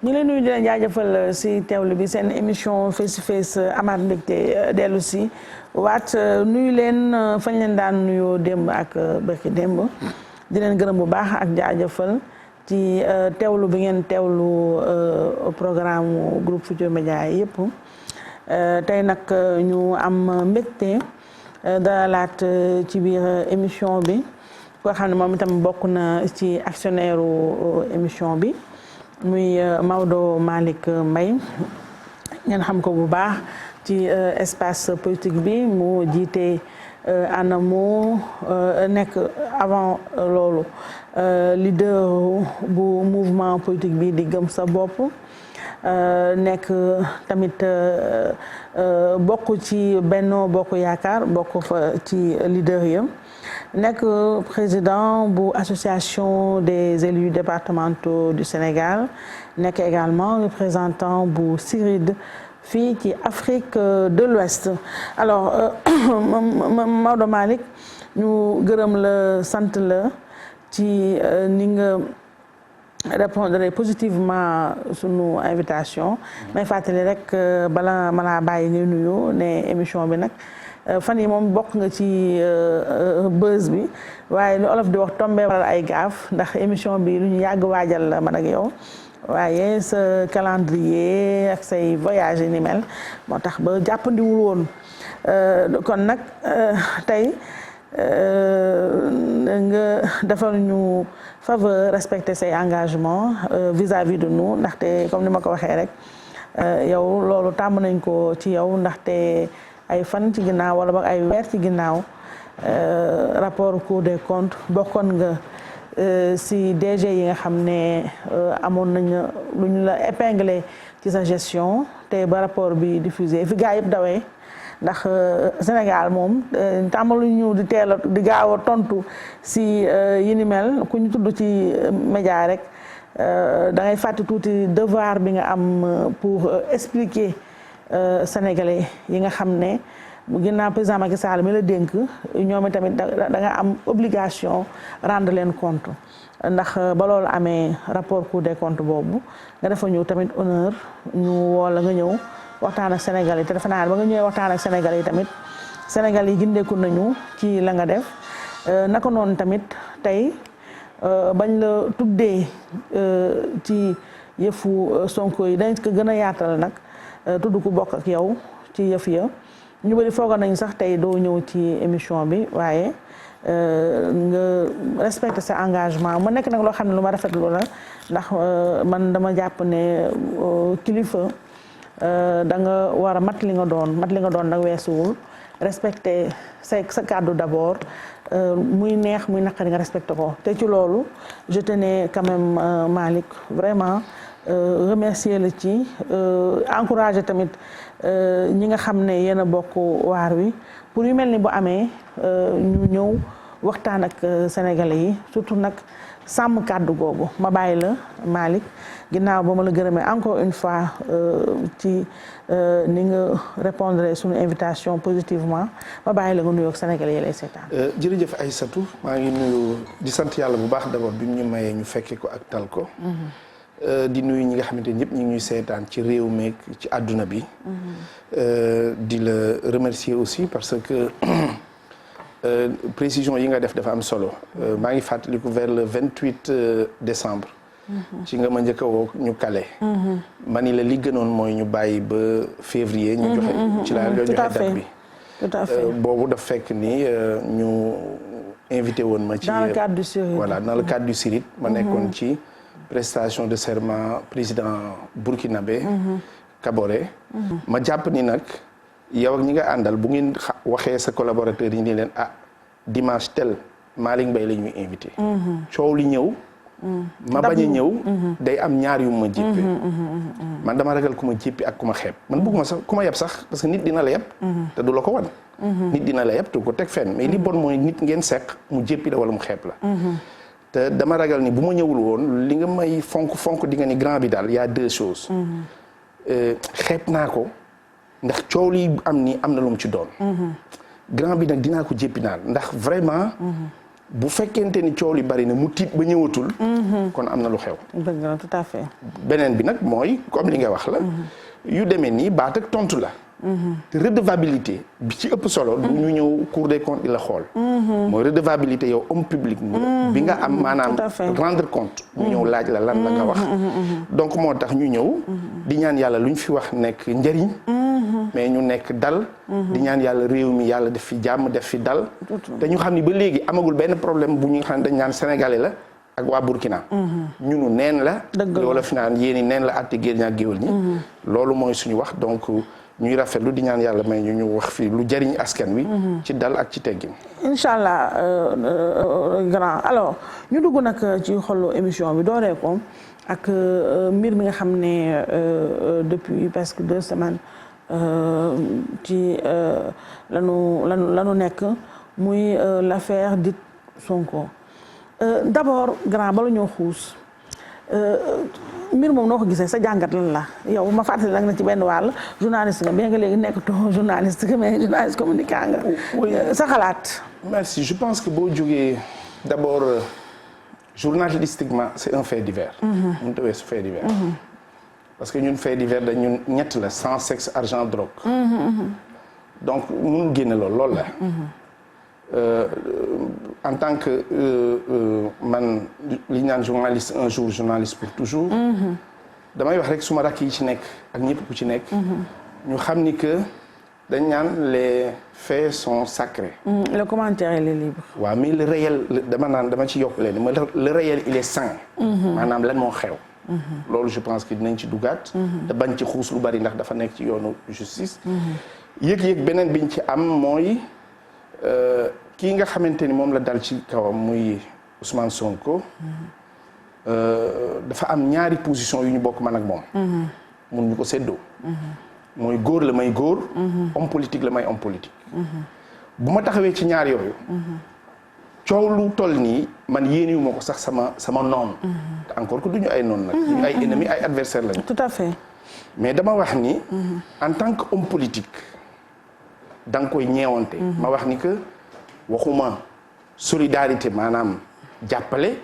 ñu leen nuyu di leen jaajëfal si teewlu bi seen émission face to face amaat mbégte dellu si waat nuyu leen fañ leen daan nuyoo démb ak bëkki démb di leen gërëm bu baax ak jaajëfal ci teewlu bi ngeen teewlu programme groupe Futurs Médias yi yëpp tey nag ñu am mbégte dalalaat ci biir émission bi koo xam ne moom itam bokk na ci actionnaire émission bi muy Maodo Malick Mbaye ngeen xam ko bu baax ci espace politique bi mu jiite ANAMO nekk avant loolu leader bu mouvement politique bi di gëm sa bopp nekk tamit bokk ci Benno Bokk Yaakaar bokk fa ci leader yi nekk président bu association des élus départementaux du Sénégal nekk également représentant bu CIRID fii ci Afrique de l'Ouest alors Maodo Malick ñu gërëm la sant la ci ni nga répondre positivement sunu invitation may fàttali rek bala ma laa bàyyi nga nuyu ne émission bi nag fan yi moom bokk nga ci buzz bi waaye lu olof di wax tombé waral ay gaaf ndax émission bi lu ñu yàgg waajal la man ak yow waaye sa calendrier ak say voyage ni mel moo tax ba jàppandiwul woon kon nag tey nga defal ñu faveur respecter say engagements vis-à-vis de nous ndaxte comme ni ma ko waxee rek yow loolu tàmm nañ ko ci yow ndaxte ay fan ci ginnaaw wala boog ay weer ci ginnaaw rapport Cour des comptes bokkoon nga si DG yi nga xam ne amoon nañu lu ñu la épinglé ci sa gestion te ba rapport bi diffusé fi gaa yëpp dawee ndax Sénégal moom tàmmalu ñu di teel a di gaaw a tontu si yi ni mel ku ñu tudd ci média rek da ngay fàtte tuuti devoir bi nga am pour expliquer Sénégalais yi nga xam ne ginnaaw président Macky Sall mi la dénk ñoom tamit da nga am obligation rendre leen compte ndax ba loolu amee rapport Cour des comptes boobu nga defa ñu tamit honneur ñu woo la nga ñëw waxtaan ak Sénégal yi te defe naa ba nga ñëwee waxtaan ak Sénégal yi tamit Sénégal yi gindeeku nañu ci la nga def naka noonu tamit tey bañ la tuddee ci yëfu Sonko yi dañ ko gën a yaatal nag tudd ku bokk ak yow ci yëf ya ñu bëri foogoon nañu sax tey doo ñëw ci émission bi waaye nga respecté sa engagement mu nekk nag loo xam ne lu ma rafetlu la ndax man dama jàpp ne kilifa da nga war a mat li nga doon nag weesuwul respecté sa kàddu d'abord muy neex muy naqari nga respecté ko te ci loolu je tenais quand même Malick vraiment remercier la ci encourager tamit ñi nga xam ne yéen a bokk waar wi pour yu mel ni bu amee ñu ñëw waxtaan ak sénégalais yi surtout nag sàmm kàddu googu ma bàyyi la Malick ginnaaw ba ma la gërëmee encore une fois ci ni nga répondre suñu invitation positivement ma bàyyi la nga nuyoo ak sénégalais yi lay seetaan. jërëjëf Aïssatou maa ngi nuyu di sant yàlla bu baax d'abord bi ñu mayee ñu fekkee ko ak tal ko. di nuyu ñi nga xamante ni ñëpp ñu ngi ñuy seetaan ci réew meek ci àdduna bi. di la remercier aussi parce que précision yi nga def dafa am solo. maa ngi fàttaliku vers le 28 décembre. ci nga ma njëkk a woo ñu kale. ma ni la li gënoon mooy ñu bàyyi ba février. ñu joxe ci la joxe date bi. tout à fait boobu daf fekk ni ñu invité woon ma. ci dans le cadre du CIRID. voilà dans le cadre du CIRID ma nekkoon ci. prestation de serment président burkinabé Kaboré ma jàpp ni nag yow ak ñi nga àndal bu ngeen waxee sa collaborateur yi ni leen dimanche tel Malick Mbaye la ñuy invité coow li ñëw ma bañ a ñëw day am ñaar yu ma jéppi man dama ragal ku ma jéppi ak ku ma xeeb man bëgguma sax ku ma yeb sax parce que nit dina la yeb te du la ko wan nit dina la yeb te ko teg fenn mais li bon mooy nit ngeen seq mu jéppi la wala mu xeeb la te dama ragal ni bu ma ñëwul woon li nga may fonk di nga ni grand bi daal y a deux choses xeeb naa ko ndax coow li am ni am na lu mu ci doon grand bi nag dinaa ko jéppi naan ndax vraiment bu fekkente ni coow li bari na mu tiit ba ñëwatul. kon am na lu xew. dëgg la tout à fait. beneen bi nag mooy comme li nga wax la. yu demee nii baat ak tontu la. te redevabilité bi ci ëpp solo. du ñu ñëw Cour des comptes di la xool. mooy redevabilité yow homme public. bi nga am maanaam rendre compte. ñu ñëw laaj la lan la nga wax. donc moo tax ñu ñëw. di ñaan yàlla lu ñu fi wax nekk njëriñ. mais ñu nekk dal. di ñaan yàlla réew mi yàlla def fi jàmm def fi dal. te ñu xam ni ba léegi amagul benn problème bu ñu xam ne dañ naan sénégalais la ak waa Burkina. ñunu neen la. loolu fi naan yéen i neen la àtte géer ñaa géwél ñi. loolu mooy suñu wax donc ñuy rafetlu di ñaan yàlla may ñu wax fii lu jariñ askan wi. ci dal ak ci teggin. incha allah grand alors ñu dugg nag ci xolu émission bi dooree ko ak mbir mi nga xam ne depuis presque 2 semaines. ci lanu nekk muy l'affaire dite Sonko d'abord grand bala ñoo xuus mbir moom noo ko gisee sa jàngat lan la yow ma fàttali nag na ci benn wàll journaliste nga bien nga léegi nekkatoo journaliste nga mais journaliste communicant nga sa xalaat. merci je pense que boo jógee d'abord journalistiquement c'est un fait divers. mu tawee su fait divers. parce que ñun fait divers dañ ñun ñett la sang sexe argent drogue. donc mënul génne loolu la. en tant que man li ñu naan journaliste un jour journaliste pour toujours. damay wax rek suma rakk yi ci nekk ak ñëpp ku ci nekk. ñu xam ni que dañ naan les faits sont sacrés. le commentaire il est libre. waaw mais le réel dama ci yokk leen le réel il est saint. maanaam lan moo xew. loolu je pense que dinañ ci dugaat. te bañ ci xuus lu bari ndax dafa nekk ci yoonu justice. yëg-yëg beneen biñ ci am mooy kii nga xamante ni moom la dal ci kawam muy Ousmane Sonko. dafa am ñaari position yu ñu bokk man ak moom. mun ñu ko séddoo. mooy góor la may góor. homme politique la may homme politique. bu ma taxawee ci ñaar yooyu. coow lu toll nii man yéeniwu ma ko sax sama noonu. te encore que duñu ay noonu nag. duñu ay ennemis ay adversaires lañu. tout à fait. mais dama wax ni. en tant que homme politique da nga koy ñeewante. ma wax ni que waxuma solidarité maanaam jàppale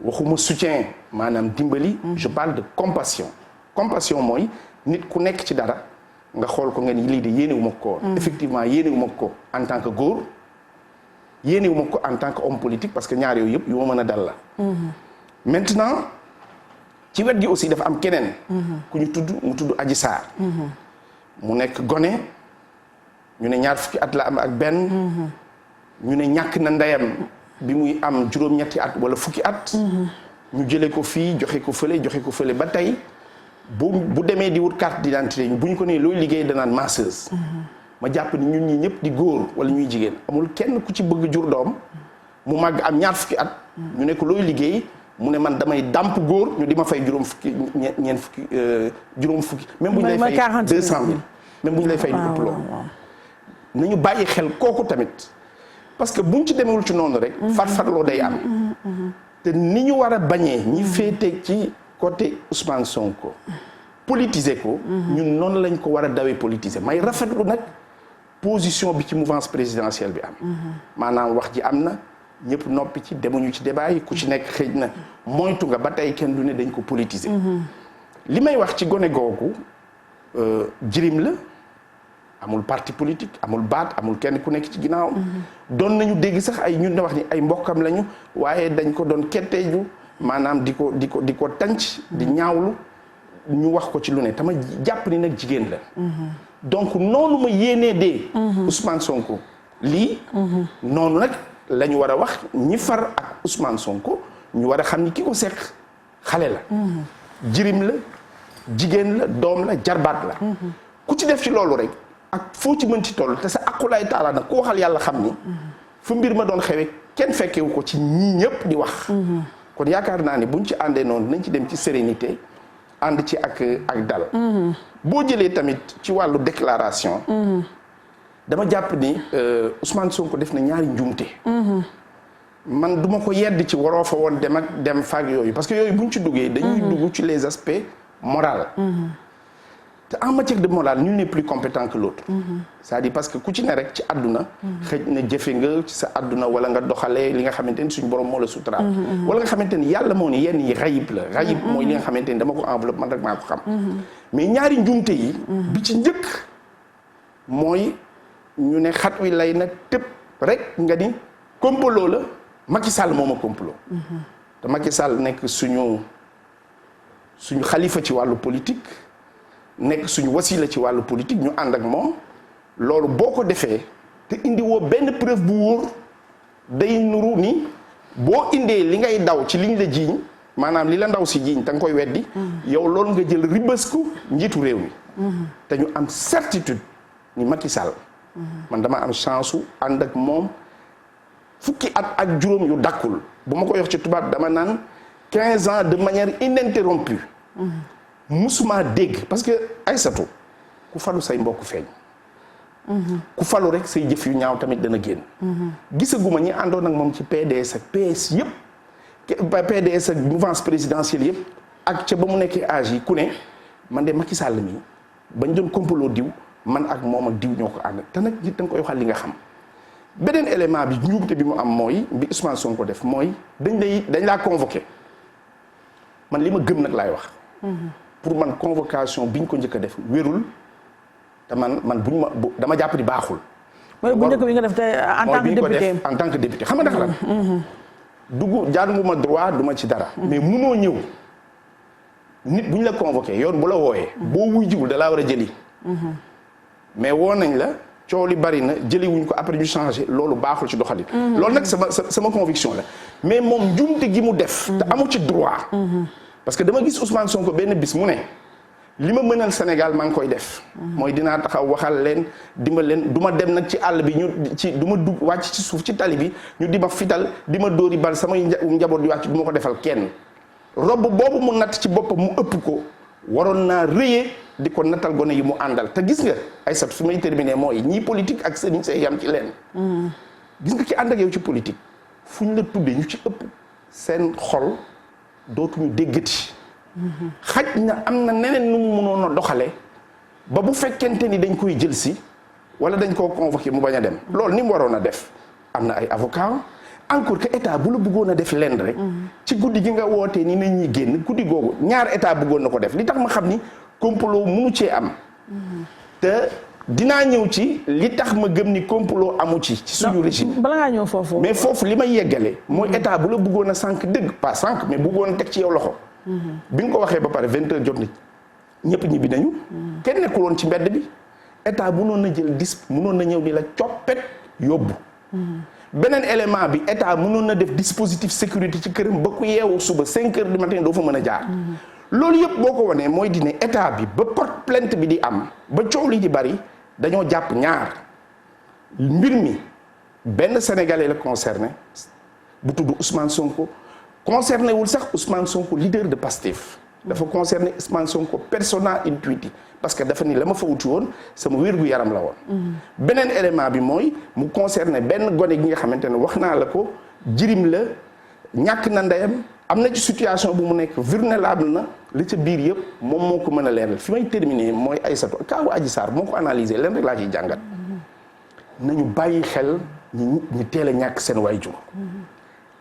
waxuma soutien maanaam dimbali. je parle de compassion. compassion mooy nit ku nekk ci dara nga xool ko nga ni lii de yéeniwu ma ko. effectivement yéeniwu ma ko en tant que góor. yéenewu ma ko en tant que homme politique parce que ñaar yooyu yëpp yu ma mën a dal la. maintenant ci wet gi aussi dafa am keneen. ku ñu mu tudd Adji Sarr. mu nekk gone ñu ne 20 at la am ak benn. ñu ne ñàkk na ndeyam bi muy am juróom-ñetti at wala fukki at. ñu jëlee ko fii joxe ko fële ba tey bu demee di wut carte d'identité bu ñu ko nee looy liggéey danaan masseuse. ma jàpp ni ñun ñi ñëpp di góor wala ñuy jigéen amul kenn ku ci bëgg jur doom mu màgg am 20 at. ñu ne ko looy liggéey mu ne man damay dàmp góor ñu di ma fay juróom fukki. même bu ñu lay fay 200 000 même bu ñu lay fay lu ëpp loolu. nañu bàyyi xel kooku tamit parce que buñ ci demewul ci noonu rek. farfarloo day am. te ni ñu war a bañee ñi féete ci côté Ousmane Sonko. politiser ko. ñun noonu lañ ko war a dawee politiser may rafetlu nag. position bi ci mouvance présidentielle bi am. maanaam wax ji am na ñëpp noppi ci demuñu ci débat yi ku ci nekk xëj na moytu nga ba tey kenn du ne dañ ko politiser. li may wax ci gone googu jirim la amul parti politique amul baat amul kenn ku nekk ci ginnaaw. doon nañu dégg sax ay ñun ne wax ni ay mbokkam lañu waaye dañ ko doon ketteeju maanaam di ko tànc di ñaawlu ñu wax ko ci lu ne tama jàpp ni nag jigéen la. donc noonu ma yéenee dee. Ousmane Sonko lii. noonu nag la ñu war a wax ñi far ak Ousmane Sonko ñu war a xam ni ki ko seq xale la. jirim la jigéen la doom la jarbaat la. ku ci def ci loolu rek ak foo ci mën ci toll te sa aqulaay taala nag ku waxal yàlla xam ni. fu mbir ma doon xewee kenn fekkewu ko ci ñii ñëpp di wax. kon yaakaar naa ni buñ ci àndee noonu nañ ci dem ci sérénité. ànd ci ak dal. boo jëlee tamit ci wàllu déclaration. dama jàpp ni Ousmane Sonko def na ñaari njuumte. man duma ko yedd ci waroo fa woon dem faak yooyu parce que yooyu buñ ci duggee dañuy dugg ci les aspects moraux. te en matière de morale nul n'est plus compétent que l'autre c'est-à-dire parce que ku ci ne rek ci àdduna xëj na jëfe nga ci sa àdduna wala nga doxalee li nga xamante ni suñu borom moo la suturaal wala nga xamante ni yàlla moo ni yenn yi rayib la rayib mooy li nga xamante ni dama ko enveloppe man rek maa ko xam mais ñaari njuumte yi bi ci njëkk mooy ñu ne xat wi lay na tëb rek nga ni complot la Macky Sall moo ma complot te Macky Sall nekk suñu xalifa ci wàllu politique nekk suñu wasila ci wàllu politique ñu ànd ak moom loolu boo ko defee te indi woo benn preuve bu wóor day nuru ni boo indee li ngay daw ci liñ la jiiñ maanaam li la ndaw si jiiñ te nga koy weddi yow loolu nga jël ribasku njiitu réew mi te ñu am certitude ni Macky Sall man dama am chance su ànd ak moom fukki at ak juróom yu dakkul bu ma ko yox ci tubaab dama naan 15 ans de manière ininterrompue musuma dégg parce que Aïssatou ku falu say mbokk feeñ ku falu rek say jëf yu ñaaw tamit dana génn gisaguma ñi àndoon ak moom ci PDS ak PS yëpp PDS ak mouvance présidentielle yëpp ak ca ba mu nekkee âge yi ku ne man de Macky Sall mi bañ doon complot diw man ak moom ak diw ñoo ko ànd te nag nit da nga koy waxal li nga xam beneen élément bi njuumte bi mu am mooy bi Ousmane Sonko def mooy dañ laa convoqué man li ma gëm nag laay wax pour man convocation biñ ko njëkk a def wérul te man dama jàpp ni baaxul. mooy bu njëkk bi nga def te en tant que député en tant que député xam nga ndax lan. jànguma droit duma ci dara. mais munoo ñëw nit buñ la convoqué yoon bu la wooyee. boo wuy jiwul da laa war a jëli. mais woo nañ la coow li bari na jëli wuñ ko après ñu changé loolu baaxul ci doxalin. loolu nag sama conviction la mais moom njuumte gi mu def. te amu ci droit. parce que dama gis Ousmane Sonko benn bis mu ne li ma mënal Sénégal maa ngi koy def. mooy dinaa taxaw waxal leen dimbal leen du ma dem nag ci àll bi du ma dugg wàcc ci suuf ci tali bi ñu di ma fital di ma dóori bal samay njaboot di wàcc du ma ko defal kenn. robb boobu mu natt ci boppam mu ëpp ko waroon naa rëyee di ko nattal gone yi mu àndal te gis nga Aïssatou fi may terminer mooy ñii politique ak sëriñ say yam ci leen. gis nga ki ànd ak yow ci politique fu ñu la tuddee ñu ci ëpp seen xol. dootuñu déggati xaj na am na neneen nu mu mënoon a doxale ba bu fekkente ni dañ koy jël si wala dañ koo convoqué mu bañ a dem loolu ni mu waroon a def am na ay avocat encore que état bu la bëggoon a def lenn rek ci guddi gi nga wootee ni nañ ñi génn guddi googu ñaar état bëggoon na ko def li tax ma xam ni complot munu cee am te dinaa ñëw ci li tax ma gëm ni complot amu ci suñu régime. bala ngaa ñëw foofu. mais foofu li may yeggale. mooy état bu la bëggoon a sànq dëgg pas sànq mais bëggoon a teg ci yow loxo. bi nga ko waxee ba pare 20h jot na ñëpp ñibbi nañu. kenn nekkul woon ci mbedd bi état mënoon na jël mënoon na ñëw di la coppet yóbbu. beneen élément bi état mënoon na def dispositif sécurité ci këram ba ku yeewu suba 5h du matin doo fa mën a jaar. loolu yëpp boo ko wanee mooy di ne état bi ba porte plainte bi di am ba coow li di bari. dañoo jàpp ñaar mbir mi benn sénégalais la concerné bu tudd Ousmane Sonko concerné wul sax Ousmane Sonko leader de Pastef dafa concerné Ousmane Sonko persona intuiti parce que dafa ni la ma fa wuti woon sama wér gu yaram la woon. beneen élément bi mooy mu concerné benn gone gi nga xamante ne wax naa la ko jirim la ñàkk na ndeyam am na ci situation bu mu nekk vulnérable na li ca biir yëpp moom moo ko mën a leeral fi may terminer mooy Aïssatou kaawu Adji Sarr moo ko analyser leen rek laa ciy jàngat nañu bàyyi xel ñi teel a ñàkk seen waajur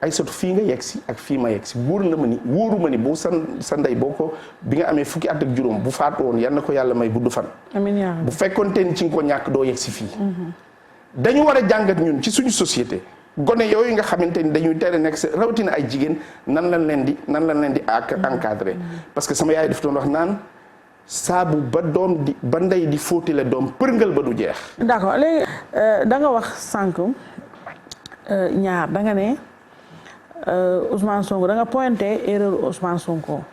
Aïssatou fii nga yegg si ak fii ma yegg si wóoru ma ni bu sa ndey boo ko bi nga amee fukki at ak juróom bu faatu woon yal na ko yàlla may gudd fan. amiin bu fekkoonte ni ci nga ko ñàkk doo yegg si fii. dañu war a jàngat ñun ci suñu société. gone yooyu nga xamante ni dañuy tere nekk rawatina ay jigéen nan lañ leen di encadré parce que sama yaay daf doon wax naan saabu ba ndey di fóotile doom përngal ba du jeex. d'accord léegi da nga wax sànq ñaar da nga ne Ousmane Sonko da nga pointé erreur Ousmane Sonko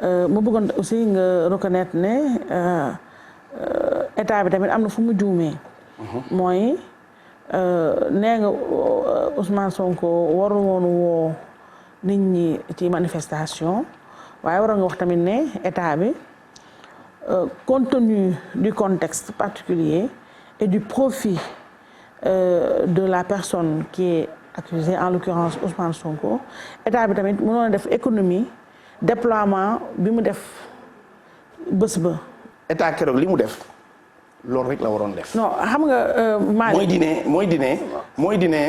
mu bëggoon aussi nga reconnaître ne état bi tamit am na fu mu juumee. mooy. nee nga Ousmane Sonko waru woon woo nit ñi ci manifestation waaye waroon nga wax tamit ne état bi compte tenu du contexte particulier et du profit de la personne qui est accusée en l'occurrence Ousmane Sonko état bi tamit mënoon a def économie déploiement bi mu def bés ba état keroog li mu def loolu rek la waroon def. non xam nga Malick. mooy di ne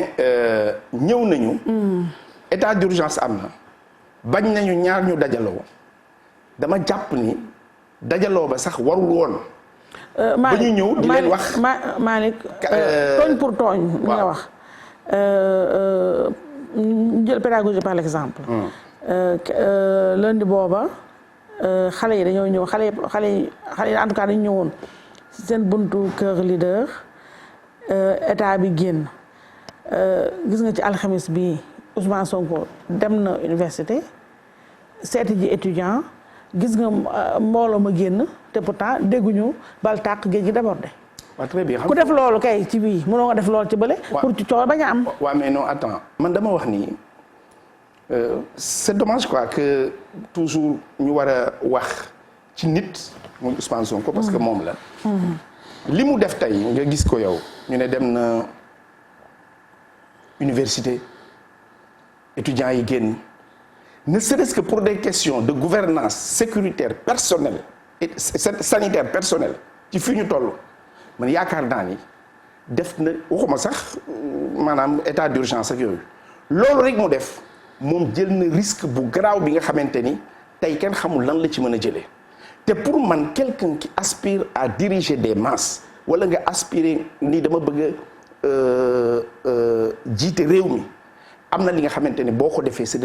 ñëw nañu. état d'urgence am na. bañ nañu ñaar ñu dajaloo dama jàpp ni dajaloo ba sax warul woon. ba ñu ñëw di leen wax Malick tooñ pour tooñ. li nga wax ñu jël pédagogie par l'exemple. lundi booba xale yi dañoo ñëw xale yi en tout cas dañu ñëwoon ci seen buntu kër leader état bi génn gis nga ci alxamis bi Ousmane Sonko dem na université seeti ji étudiant gis nga mbooloo ma génn te pourtant dégguñu bal tàq géej gi débordé. waaw très bien ku def loolu kay ci bii mënoo nga def loolu ci bële. pour ci coow bañ a am. waaw mais non attends man dama wax nii c'est dommage quoi que toujours ñu war a wax ci nit muy Ousmane Sonko parce que moom la. li mu def tey nga gis ko yow ñu ne dem na université étudiants yi génn ne serait-ce que pour des questions de gouvernance sécuritaire personnelle et sanitaire personnelle ci fi ñu toll man yaakaar naa ni def na waxuma sax maanaam état d'urgence ak yooyu loolu rek mu def moom jël na risque bu garaaw bi nga xamante ni tey kenn xamul lan la ci mën a jëlee te pour man quelqu'un qui aspire à diriger des masses wala nga aspirer ni dama bëgg a jiite réew mi am na li nga xamante ne boo ko defee c'est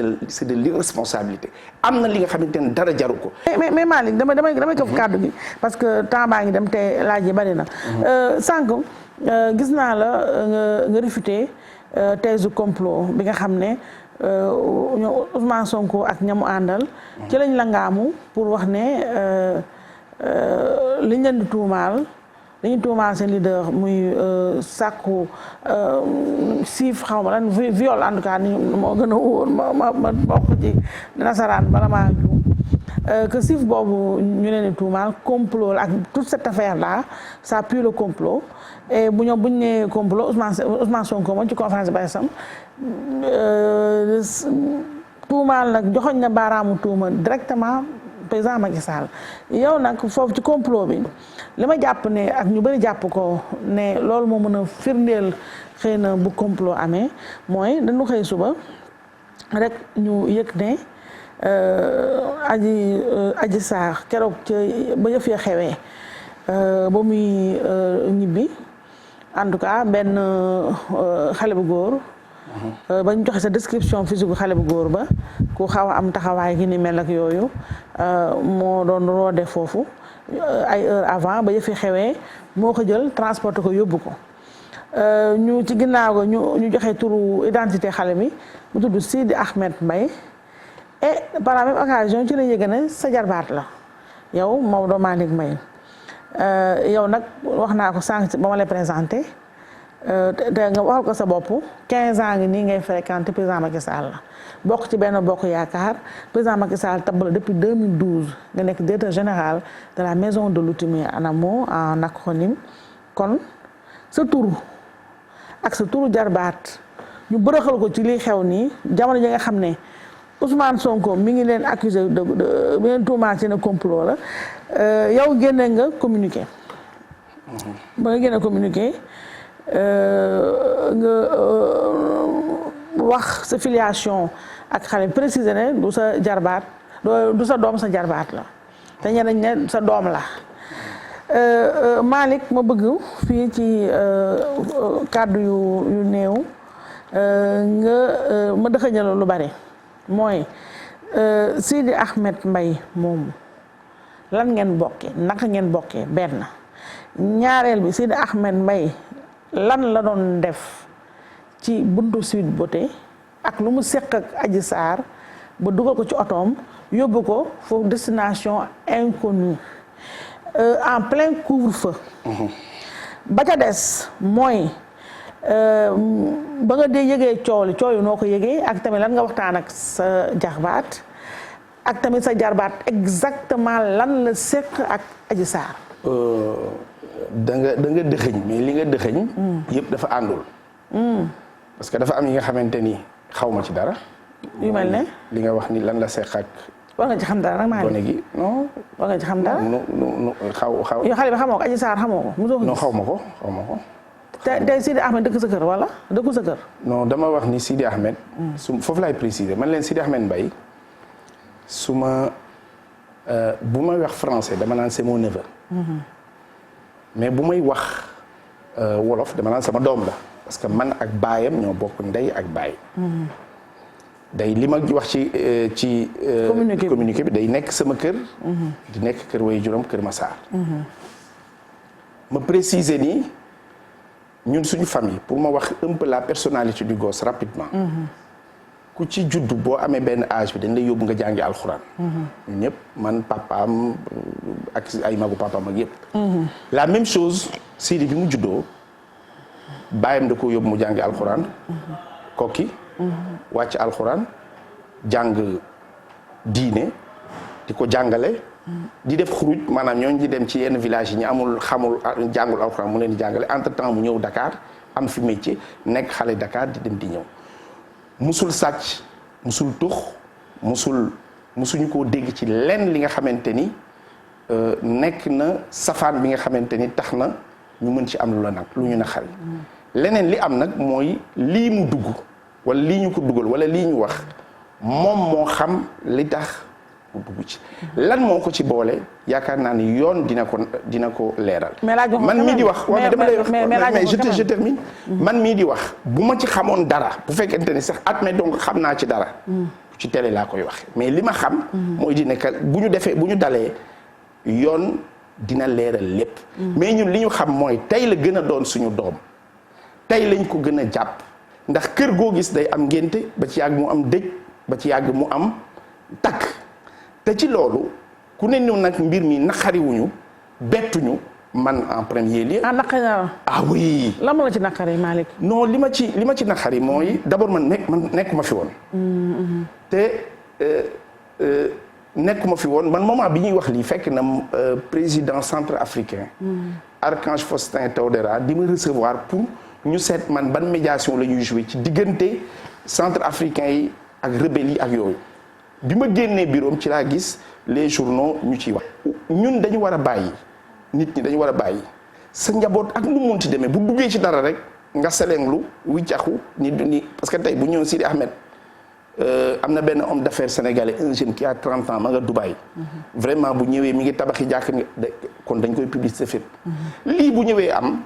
de l'irresponsabilité am na li nga xamante ne dara jaru ko. mais Malick damay këf kàddu gi parce que temps baa ngi dem te laaj yi bari na. sànq gis naa la nga réfuté thèse complot bi nga xam ne Ousmane Sonko ak ñamu àndal. ci lañ la ngaamu pour wax ne liñ leen di tuumaal. dañuy tuumaal seen leader muy sàkku siif xaw ma lan viol en tout cas ni moo gën a wóor ma bokk ci nasaraan bala maa juum que siif boobu ñu leen di tuumaal complot la ak toute cette affaire là ça pue le complot et bu ñu nee complot Ousmane Sonko moom ci conférence de presse am tuumaal nag joxoñ na baaraamu tuuma directement président Macky Sall yow nag foofu ci complot bi li ma jàpp ne ak ñu bëri jàpp ko ne loolu moo mën a firndeel xëy na bu complot amee mooy dañu xëy suba rek ñu yëg ne aji Sarr keroog ca ba yëf ya xewee ba muy ñibbi en tout cas benn xale bu góor ba ñu joxe sa description physique bu xale bu góor ba ku xaw a am taxawaay gi ni mel ak yooyu moo doon roode foofu ay heure avant ba yëfi xewee moo ko jël transporté ko yóbbu ko ñu ci ginnaaw ga ñu joxe turu identité xale bi mu tudd Sidi Ahmed Mbaye et par la même occasion ci la yëg ne sa jarbaat la yow Maodo Malick Mbaye yow nag wax naa ko sànq ba ma lay présenté te nga waxal ko sa bopp 15 ans ngi nii ngay fréquenté président Macky Sall la bokk ci benn bokk yaakaar président Macky Sall tabb la depuis 2012 nga nekk directeur général de la maison de l'outil ANAMO en acronyme kon sa tur ak sa turu jarbaat ñu bërëxal ko ci liy xew nii jamono ji nga xam ne Ousmane Sonko mi ngi leen accusé de mi leen tuumaal ci ne complot la yow génne nga communiqué ba nga génne communiqué nga wax sa filiation ak xale précisé ne du sa jarbaat du sa doom sa jarbaat la te ñeneen ne sa doom la Malick ma bëgg fii ci kàddu yu néew nga ma dëxëñal lu bari mooy Sidi Ahmed Mbaye moomu lan ngeen bokkee naka ngeen bokkee benn ñaareel bi Sidi Ahmed Mbaye lan la doon def ci buntu Sweet Beauté ak lu mu seq ak Adji Sarr ba dugal ko ci otoom yóbbu ko foofu destination inconnue en plein couvre-feu. ba ca des mooy ba nga dee yëgee coow yi noo ko yëgee ak tamit lan nga waxtaan ak sa jarbaat ak tamit sa jarbaat exactement lan la seq ak Adji Sarr. da nga dëxëñ mais li nga dëxëñ yëpp dafa àndul parce que dafa am yi nga xamante ni xaw ma ci dara yu mel ne li nga wax ni lan la seq ak war nga ci xam dara nag maa gone gi non. war nga ci xam dara non xaw. yow xale bi xamoo ko Adji Sarr xamoo ko mosoo ko non gis. xaw ma ko. tey Sidi Ahmed dëkk sa kër wala dëkku sa kër. non dama wax ni Sidi Ahmed. foofu laay préciser man leen Sidi Ahmed Mbaye su ma bu may wax français dama naan c'est mon neveu. mais bu may wax wolof dama naan sama doom la parce que man ak baayam ñoo bokk ndey ak baay. day li ma wax ci communiqué bi day nekk sama kër. di nekk kër way juróom Kër Massar. ma préciser ni ñun suñu famille pour ma wax un peu la personnalité du gosse rapidement. ku ci juddu boo amee benn âge bi dañ lay yóbbu nga jàngi alxuraan. ñun ñëpp man papaam ak ay magu papaam ak yëpp. la même chose Sidi bi mu juddoo baayam da ko yóbbu mu jàngi alxuraan. kokki wàcc alxuraan jàng diine di ko jàngale. di def xuruj maanaam ñooñu di dem ci yenn village yi ñu amul xamul jàngul alxuraan mu leen di jàngale entre temps mu ñëw Dakar am fi métier nekk xale Dakar di dem di ñëw. musul sàcc musul tux musuñu koo dégg ci lenn li nga xamante ni nekk na safaan bi nga xamante ni tax na ñu mën ci am lu la nag lu ñu na xari leneen li am nag mooy lii mu dugg wala lii ñu ko dugal wala lii ñu wax moom moo xam li tax mu dugg ci lan moo ko ci boole yaakaar naa ni yoon dina ko leeral man mii di wax waaw dama lay wax mais je termine man mii di wax bu ma ci xamoon dara bu fekkente ni sax at me donc xam naa ci dara ci télé laa koy wax mais li ma xam mooy di nekk bu ñu dalee yoon dina leeral lépp mais ñun li ñu xam mooy tey la gën a doon suñu doom tey lañ ko gën a jàpp ndax kër goo gis day am ngénte ba ci yàgg mu am dëj ba ci yàgg mu am takk te ci loolu ku ne ñu nag mbir mi naqariwuñu bettuñu man en premier lieu. naqari na ah oui. lan moo la ci naqari Malick. non li ma ci naqari mooy d'abord man nekkuma fi woon. te nekkuma fi woon man moment bi ñuy wax lii fekk na président centrafricain. Archange Faustin Touadéra di ma recevoir pour ñu seet man ban médiation la ñuy jouer ci diggante centrafricain yi ak rebelles yi ak yooyu. bi ma génnee bureau ci laa gis les journaux ñu ciy wax. ñun dañu war a bàyyi nit ñi dañu war a bàyyi sa njaboot ak nu mu ti demee bu duggee ci dara rek nga selenglu wiccaxu ni parce que tey bu ñëw Sidi Ahmed am na benn homme d'affaires sénégalais un jeune qui a 30 ans ma nga Dubaï. vraiment bu ñëwee mi ngi tabaxi jàkk kon dañ koy publicité fépp. lii bu ñëwee am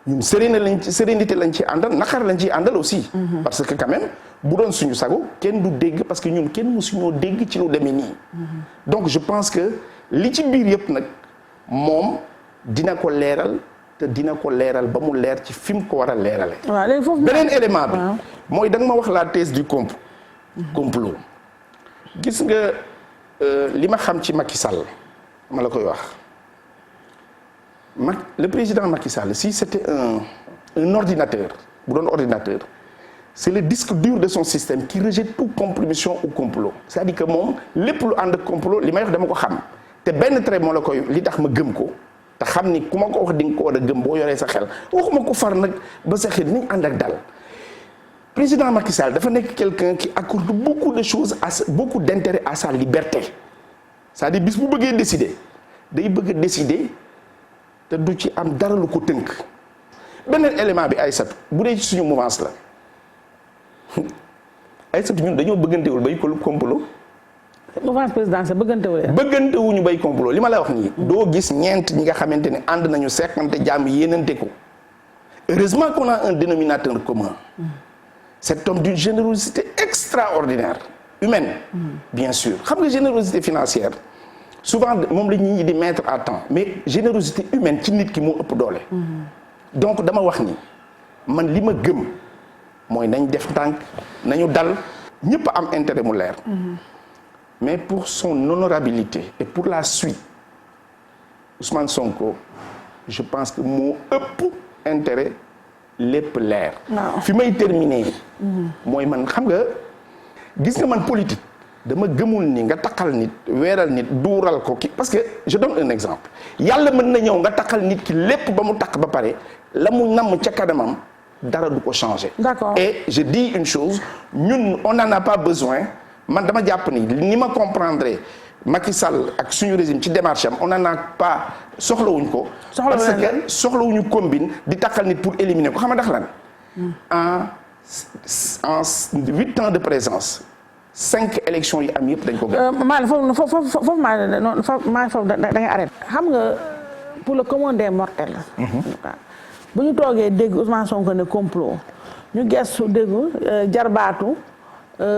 ñun sérénité lañ ci àndal naqar lañ ciy àndal aussi. parce que quand même bu doon suñu sago kenn du dégg parce que ñun kenn mësuñoo dégg ci lu demee nii. donc je pense que li ci biir yëpp nag moom dina ko leeral te dina ko leeral ba mu leer ci fi mu ko war a leerale. waaw léegi foofu beneen élément bi. mooy da nga ma wax la thèse du complot. gis nga li ma xam ci Macky Sall ma la koy wax. le président Macky Sall si c'était un ordinateur bu doon ordinateur c'est le disque dur de son système qui rejette toute compromission ou complot c'est-à-dire que moom lépp lu ànd ak complot li may wax dama ko xam te benn trait moo la koy li tax ma gëm ko te xam ni ku ma ko wax di nga ko war a gëm boo yoree sa xel waxuma ko far nag ba sa xel nañ ànd ak dal président Macky Sall dafa nekk quelqu'un qui accorde beaucoup de choses beaucoup d'intérêt à sa liberté c'est-à-dire bis bu bëggee décider day bëgg a décider te du ci am dara lu ko tënk beneen élément bi Aïssatou bu dee ci suñu mouvance la Aïssatou ñun dañoo bëggantewul bay complot. mouvance présidentielle bëggantewuñu bay complot li ma la wax nii. doo gis ñeent ñi nga xamante ne ànd nañu seqante jàmm yéenante ko heureusement qu'on a un dénominateur commun. Cet homme d'une générosité extraordinaire humaine. Bien sûr xam nga générosité financière. souvent moom la ñuy di mettre à temps mais générosité humaine ci nit ki moo ëpp doole. donc dama wax ni man li ma gëm mooy nañ def tànk nañu dal ñëpp am intérêt mu leer. mais pour son honorabilité et pour la suite Ousmane Sonko je pense que moo ëpp intérêt lépp leer. fi may terminer. mooy man xam nga gis nga man politique. dama gëmul ni nga takkal nit weeral nit duural ko ki parce que je donne un exemple yàlla mën na ñëw nga takkal nit ki lépp ba mu takk ba pare la mu namm ca kanamam dara du ko changer. D'accord. Et je dis une chose ñun on n'en a pas besoin man dama jàpp ni ma comprendre Macky Sall ak suñu régime ci démarche am on n'en a pas soxlawuñ ko. parce que soxlawuñu combine di takkal nit pour éliminer ko xam nga ndax lan. en 8 ans de présence 5 élections yi am yëpp dañ ko gën. Malick foofu da ngay arrêté. xam nga pour le commun des mortels. bu ñu toogee dégg Ousmane Sonko ne complot ñu gestu dégg jarbaatu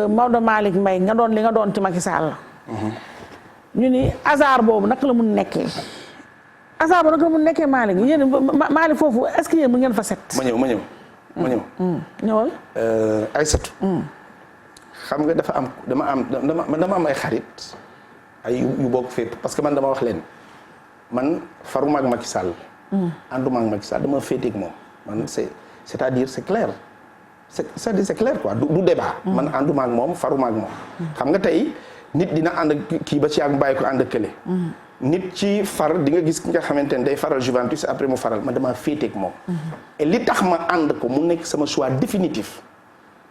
Maodo Malick Mbaye nga doon li nga doon ci Macky Sall la. ñu ni hasard boobu naka la mun nekkee hasard boobu naka la mun nekkee Malick yéen Malick foofu est-ce que yéen mu ngeen fa set. ma ñëw. ñëwal. Aïssatou. xam nga dama am ay xarit ay yu bokk fépp parce que man dama wax leen man faruma ak Macky Sall. ànduma ak Macky Sall dama féeteeg moom man c'est-à-dire c'est clair c'est clair quoi du débat. man ànduma ak moom faruma ak moom. xam nga tey nit dina ànd ak kii ba ci ak bàyyi ko ànd ak kële. nit ci far di nga gis ki nga xamante ne day faral Juventus après mu faral man dama féeteeg moom. et li tax ma ànd ko mu nekk sama choix définitif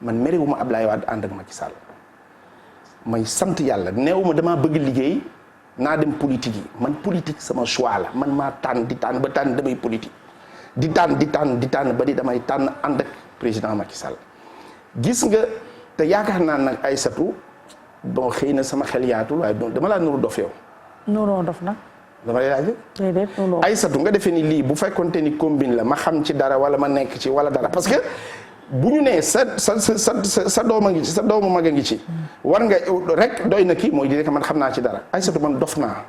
man merewuma Ablaye Wade ànd ak Macky Sall may sant yàlla neewuma damaa bëgg liggéey naa dem politique yi man politique sama choix la man maa tànn di tànn ba tànn damay politique di tànn ba di damay tànn ànd ak président Macky Sall gis nga te yaakaar naa nag Aïssatou bon xëy na sama xel yaatul waaye dama laa nuru dof yow. nuroo dof nag. dama lay laaj. déedéet nuroo. Aïssatou nga defee ni lii bu fekkonte ni combine la ma xam ci dara wala ma nekk ci wala dara parce que bu ñu nee sa doom a ngi ci sa doomu mag a ngi ci. war nga rek doy na kii mooy di rek man xam naa ci dara Aïssatou man dof naa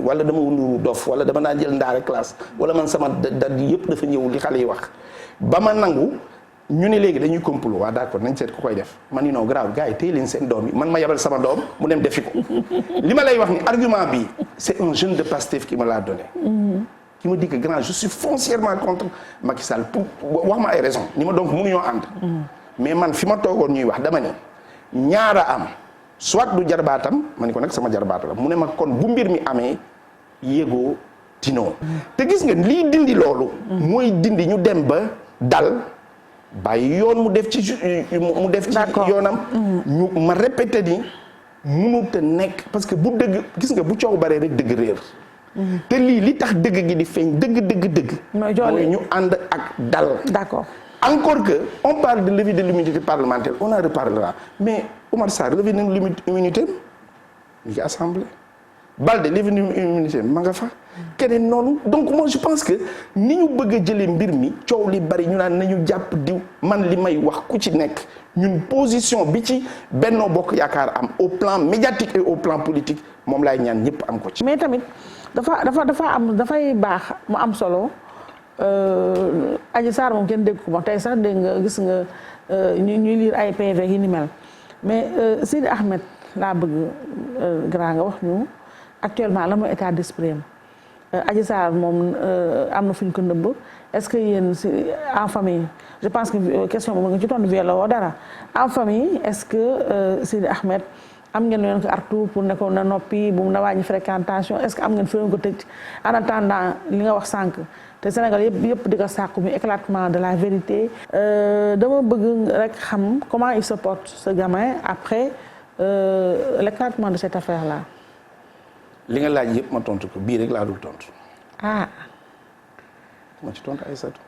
wala dama nuru dof wala dama naa jël ndaare classe wala man sama dad yëpp dafa ñëw li xale yi wax ba ma nangu. ñu ne léegi dañuy complot waa d'accord nañ seet ku koy def man ni non grave gars yi téye leen seen doom yi man ma yabal sama doom mu dem defi ko li ma lay wax ni argument bi c'est un jeune de Pastef qui me l'a donné qui me dit que grand je suis foncièrement contre Macky Sall pour wax ma ay raisons ni ma donc mënuñoo ànd mais man fi ma toogoon ñuy wax dama ni ñaara am soit du jarbaatam ma ni ko nag sama jarbaata la mu ne ma kon bu mbir mi amee yégoo tinoo te gis nga lii dindi loolu mooy dindi ñu dem ba dal bàyyi yoon mu def ci yoonam ñu ma répété ni mënut a nekk parce que bu dëgg gis nga bu coow baree rek dëgg réer te lii li tax dëgg gi di feeñ dëgg mooy ñu ànd ak dal d'accord encore que on parle de levée de l'immunité parlementaire on en reparlera mais Oumar Sarr levée de l'immunité mi ngi assemblée Balde levée de l'immunité ma nga fa keneen noonu donc moi je pense que ni ñu bëgg a jëlee mbir mi coow li bari ñu naan nañu jàpp diw man li may wax ku ci nekk ñun position bi ci Benno Bokk Yaakaar am au plan médiatique et au plan politique moom laay ñaan ñëpp am ko ci. mais tamit dafay baax mu am solo Adji Sarr moom kenn dégg ko wax tey sax dégg nga gis nga ñuy lire ay PV yi ni mel mais Sidi Ahmed laa bëgg grand nga wax ñu actuellement la mooy état d'esprit am Adji Sarr moom am na fu ñu ko nëbb est-ce que yéen si en famille je pense que question boobu nga ci tontu viol woo dara en famille est-ce que Sidi Ahmed am ngeen leen ko artu pour ne ko na noppi bu mu na wàññi fréquentation est-ce que am ngeen fi leen ko tëj en attendant li nga wax sànq te Sénégal yëpp di ko sàkku mi éclatement de la vérité dama bëgg rek xam comment il se porte ce gamin après l'éclatement de cette affaire-là. li nga laaj yëpp ma tontu ko bii rek laa dul tontu. ma ci tontu Aïssatou.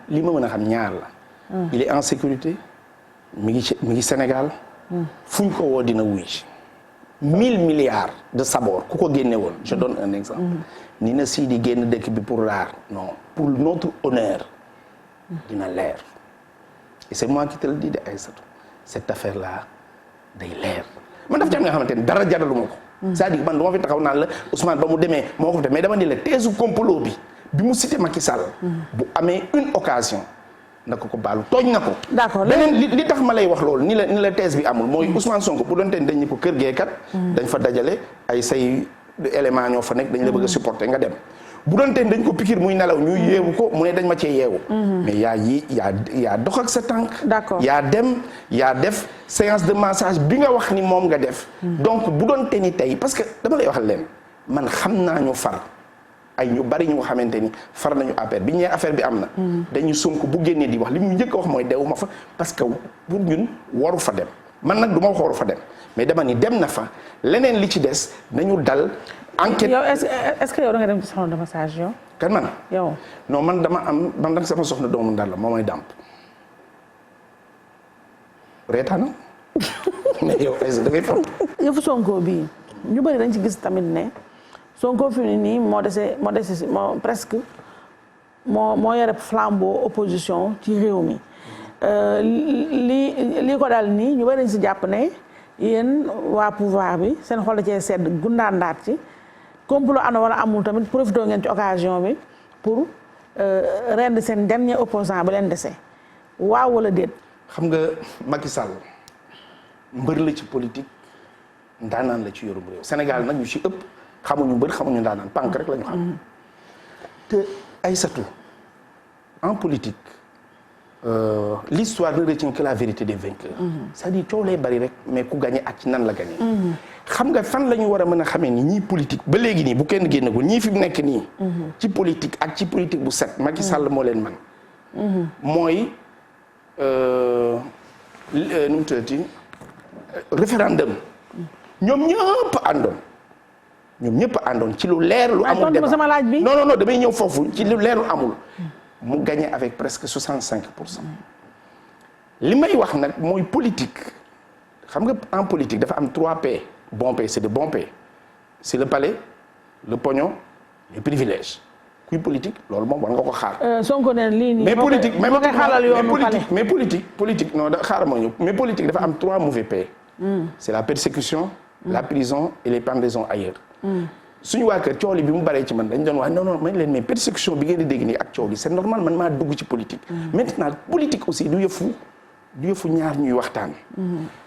li ma mën a xam ñaar la. il est en sécurité mi ngi Sénégal. fu ñu ko woo dina wuy ci 1000 milliards de sabord ku ko génne woon je donne un exemple. ni na Sidi génn dëkk bi pour l'art non pour notre honneur dina leer et c'est moi qui te le dis de Aïssatou cette affaire là day leer man daf ci am nga xamante ni dara jaraluma ko. c'est-à-dire man dama fi taxaw naan la Ousmane ba mu demee moo ko fi def mais dama ni la teesu complot bi mu cité Macky Sall. bu amee une occasion na ko baalu tooñ na ko. d'accord beneen li tax ma lay wax loolu ni la thèse bi amul mooy Ousmane Sonko bu doon dañ ñu ko kër geekat dañ fa dajale ay say éléments ñoo fa nekk dañ la bëgg a supporter nga dem. bu doon dañ ko pikir muy nelaw ñu yeewu ko mu ne dañ ma cee yeewu. mais yaa dox ak sa tànk. d'accord yaa def séance de massage bi nga wax ni moom nga def. donc bu doon ni tey parce que dama lay waxal leen man xam naa ñu far ay ñu bari ñu xamante ni far nañu affaire bi ñu nee affaire bi am na. dañu Sonko bu génnee di wax li mu njëkk a wax mooy dewuma fa parce que pour ñun waru fa dem man nag du ma xool fa dem mais dama ni dem na fa leneen li ci des nañu dal. enquête yow est-ce que yow da nga dem ci salon de massage yow. kan man. yow non man dama am man nag sama soxna doomu ndar la moo may dàmp. reetaana mais yow ay da ngay fot. yëfu Sonko bii ñu bëri dañ ci gis tamit ne Sonko fi ni nii moo presque moo yore flambeau opposition ci réew mi lii ko daal nii ñu bëri dañ si jàpp ne yéen waa pouvoir bi seen xol cee sedd gundaandaat ci complot ana wala amul tamit profité ngeen ci occasion bi pour rend seen dernier opposant ba leen dese waaw wala déet. xam nga Macky Sall mbër la ci politique ndaanaan la ci yorum réew Sénégal nag ñu ci ëpp xamuñu mbër xamuñu ndaanaan pànk rek la ñu xam. te Aïssatou en politique l'histoire ne retient que la vérité des vainqueurs. c'est-à-dire coow lay bari rek mais ku gagné ak ci nan la gagné. xam nga fan la ñu war a mën a xamee ni ñii politique ba léegi nii bu kenn génnagul ñii fi mu nekk nii. ci politique ak ci politique bu set Macky Sall moo leen man mooy. nu mu tuddati référendum ñoom ñëpp àndoon ci lu leer lu amul débat sama laaj bi non damay ñëw foofu ci lu leer lu amul mu gagné avec presque 65%. li may wax nag mooy politique xam nga en politique dafa am 3 P bon P c'est de bon P c'est le palais le pognon les privilèges kuy politique loolu moom war nga ko xaar. Sonko ne lii nii. mais politique non xaaral ma ñëw mais politique dafa am 3 mauvais P. c'est la persécution. la prison et les pendaisons ailleurs. suñu waa kër coow li bi mu baree ci man dañ doon wax non man leen mais persécution bi ngeen di dégg nii ak coow li c'est normal man maa dugg ci politique. maintenant politique aussi du yëfu ñaar ñuy waxtaan.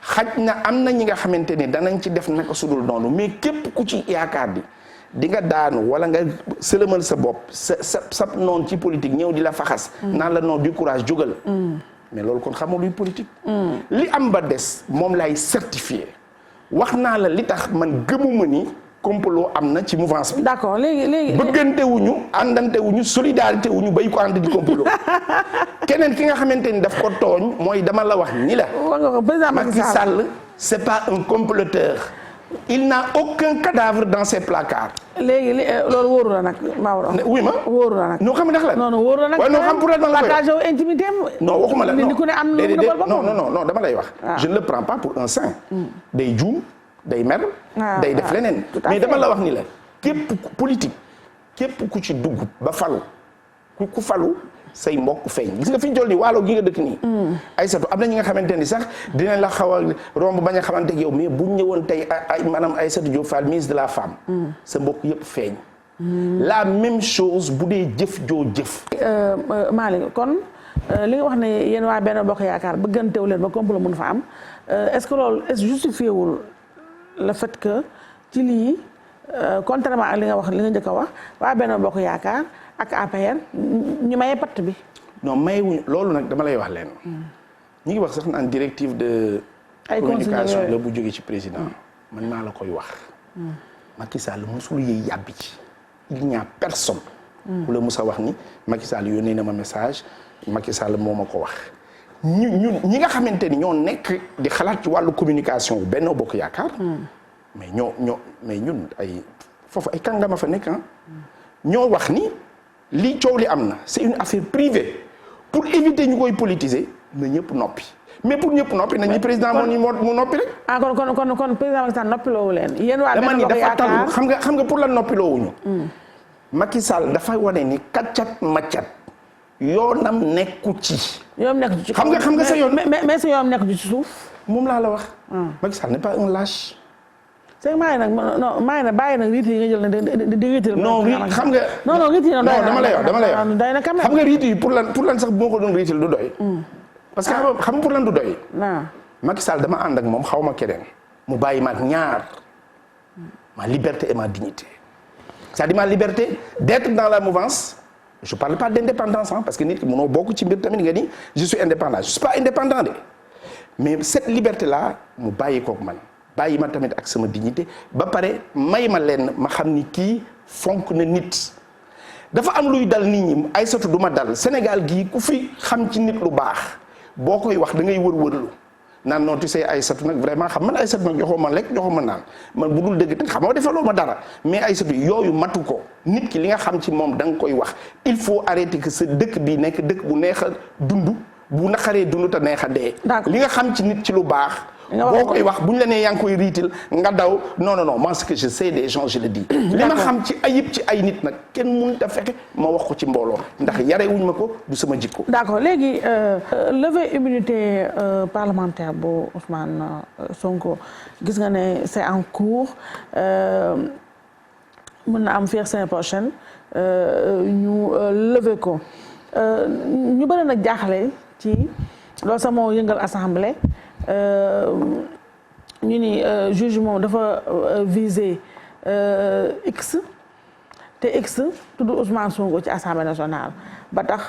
xaj na am na ñi nga xamante ne danañ ci def naka sudul noonu mais képp ku ci yaakaar di nga daanu wala nga sëlëmal sa bopp sa noon ci politique ñëw di la faxas naan la non du courage jógal mais loolu kon xamoo luy politique li am ba des moom lay certifié wax naa la li tax man gëmuma ni complot am na ci mouvance bi d'accord léegi bëggante wuñu àndante wuñu solidarité wuñu bay ko ànd di complot keneen ki nga xamante ni daf ko tooñ mooy dama la wax ni la Macky Sall c'est pas un comploteur. Il n'a aucun cadavre dans ses placards. léegi loolu wóoru la nag Maodo. oui ma wóoru la nag. ñoo xam ne ndax la. non wóoru la nag. waaye noo xam pour la partage intimité am. non waxuma la nit ku ne am non dama lay wax. je ne le prends pas pour un saint. day juum day mer. day def leneen. mais dama la wax ni la képp politique képp ku ci dugg ba falu ku falu. say mbokk feeñ gis nga fi ñu toll nii waalo gi nga dëkk nii. Aïssatou am na ñi nga xamante ni sax dinañ la xaw a romb bañ a xamante ak yow mais bu ñëwoon tey ay maanaam Aïssatou Diop Fall ministre de la femme. sa mbokk yëpp feeñ. la même chose bu dee jëf joo jëf. Malick kon li nga wax ne yéen waa Benno Bokk Yaakaar bëgganteewu leen ba complot mun fa am est-ce que loolu est-ce justifié wul le fait que ci lii contrairement ak li nga wax li nga njëkk a wax waa Benno Bokk Yaakaar. ak APR ñu maye patt bi. non mayewuñu loolu nag dama lay wax leen. ñu ngi wax sax naan directive de. ay communication la bu jógee ci président. man maa la koy wax. Macky Sall mosul yëy yàbbi ci. il n'y a personne. ku la musa wax ni Macky Sall yónnee na ma message Macky Sall moo ma ko wax. ñi nga xamante ni ñoo nekk di xalaat ci wàllu communication bu Benno Bokk Yaakaar. mais mais ñun ay foofu ay kàngama fa nekk ñoo wax ni. lii coow li am na c'est une affaire privée pour éviter ñu koy politiser na ñëpp noppi mais pour ñëpp noppi nañ ni président mu noppi rek. kon président Macky Sall noppiloowu leen. yéen waa dama ni dafa talu xam nga pour la noppiloowuñu. Macky Sall dafa wane ni kaccat maccat yoonam nekku ci. yoonam nekku ci xam nga sa yoon. mais sa yoonam nekku ci suuf. moom laa la wax. Macky Sall n'est pas un lâche. c'est que maa ngi nag bàyyi nag riit yi nga jël na di riital. non xam nga. non riit yi dama lay wax day na quand même. xam nga riit yi pour lan sax bu ma ko doon riital du doy. parce que xam nga pour lan du doy. waaw Macky Sall dama ànd ak moom xaw ma keneen. mu bàyyi ma ak ñaar ma liberté et ma dignité. c'est-à-dire ma liberté d'être dans la mouvance. je parle pas d'indépendance parce que nit ki mënoo bokk ci mbir tamit nga ni je suis indépendant je suis pas indépendant de mais cette liberté là mu bàyyi kook man. bàyyi ma tamit ak sama dignité ba pare may ma leen ma xam ni kii fonk na nit dafa am luy dal nit ñi Aïssatou du ma dal Sénégal gii ku fi xam ci nit lu baax boo koy wax da ngay wër-wërlu naan non tu sais Aïssatou nag vraiment xam man Aïssatou nag joxoo ma lekk joxoo ma naan man bu dul dëgg te xam nga defaloo ma dara mais Aïssatou yooyu matu ko nit ki li nga xam ci moom da nga koy wax il faut arrêter que sa dëkk bi nekk dëkk bu neex a dund bu naqaree dund te neex a dee. li nga xam ci nit ci lu baax. boo koy wax bu ñu la nee yaa ngi koy riitil nga daw non moi ce que je sais des gens je le dis. li ma xam ci ayib ci ay nit nag kenn mënut a fexe ma wax ko ci mbooloo ndax yare wuñ ma ko du sama jikko. d'accord léegi levée immunité parlementaire bu Ousmane Sonko gis nga ne c'est en cours mën na am fii semaine prochaine ñu lever ko ñu bëri nag jaaxle ci loolu sax moo yëngal assemblée. ñu ni juge moom dafa viser X te X tudd Ousmane Sonko ci assemblée nationale ba tax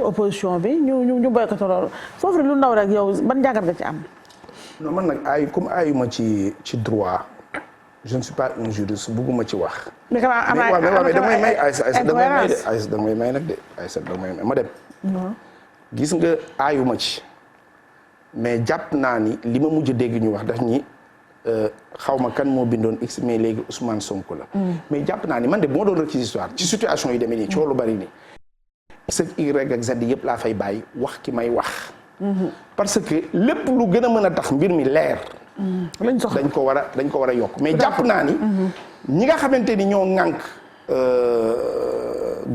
opposition bi ñu boycotté loolu foofu lu ndaw rek yow ban jàngat nga ci am. non man nag comme ayuma ci droit je ne suis pas un juriste bugguma ci wax. mais damay may Aïssa damay may nag de Aïssa damay may ma dem. gis nga ayuma ci. mais jàpp naa ni li ma mujj dégg ñu wax daf ni xaw ma kan moo bindoon X mais léegi Ousmane Sonko la. mais jàpp naa ni man de bu ma doon rek ci histoire ci situation yi demee nii coow lu bari nii. X ak Y ak Z yëpp laa fay bàyyi wax ki may wax. parce que lépp lu gën a mën a tax mbir mi leer. dañ ko war a yokk mais jàpp naa ni. ñi nga xamante ni ñoo ŋànk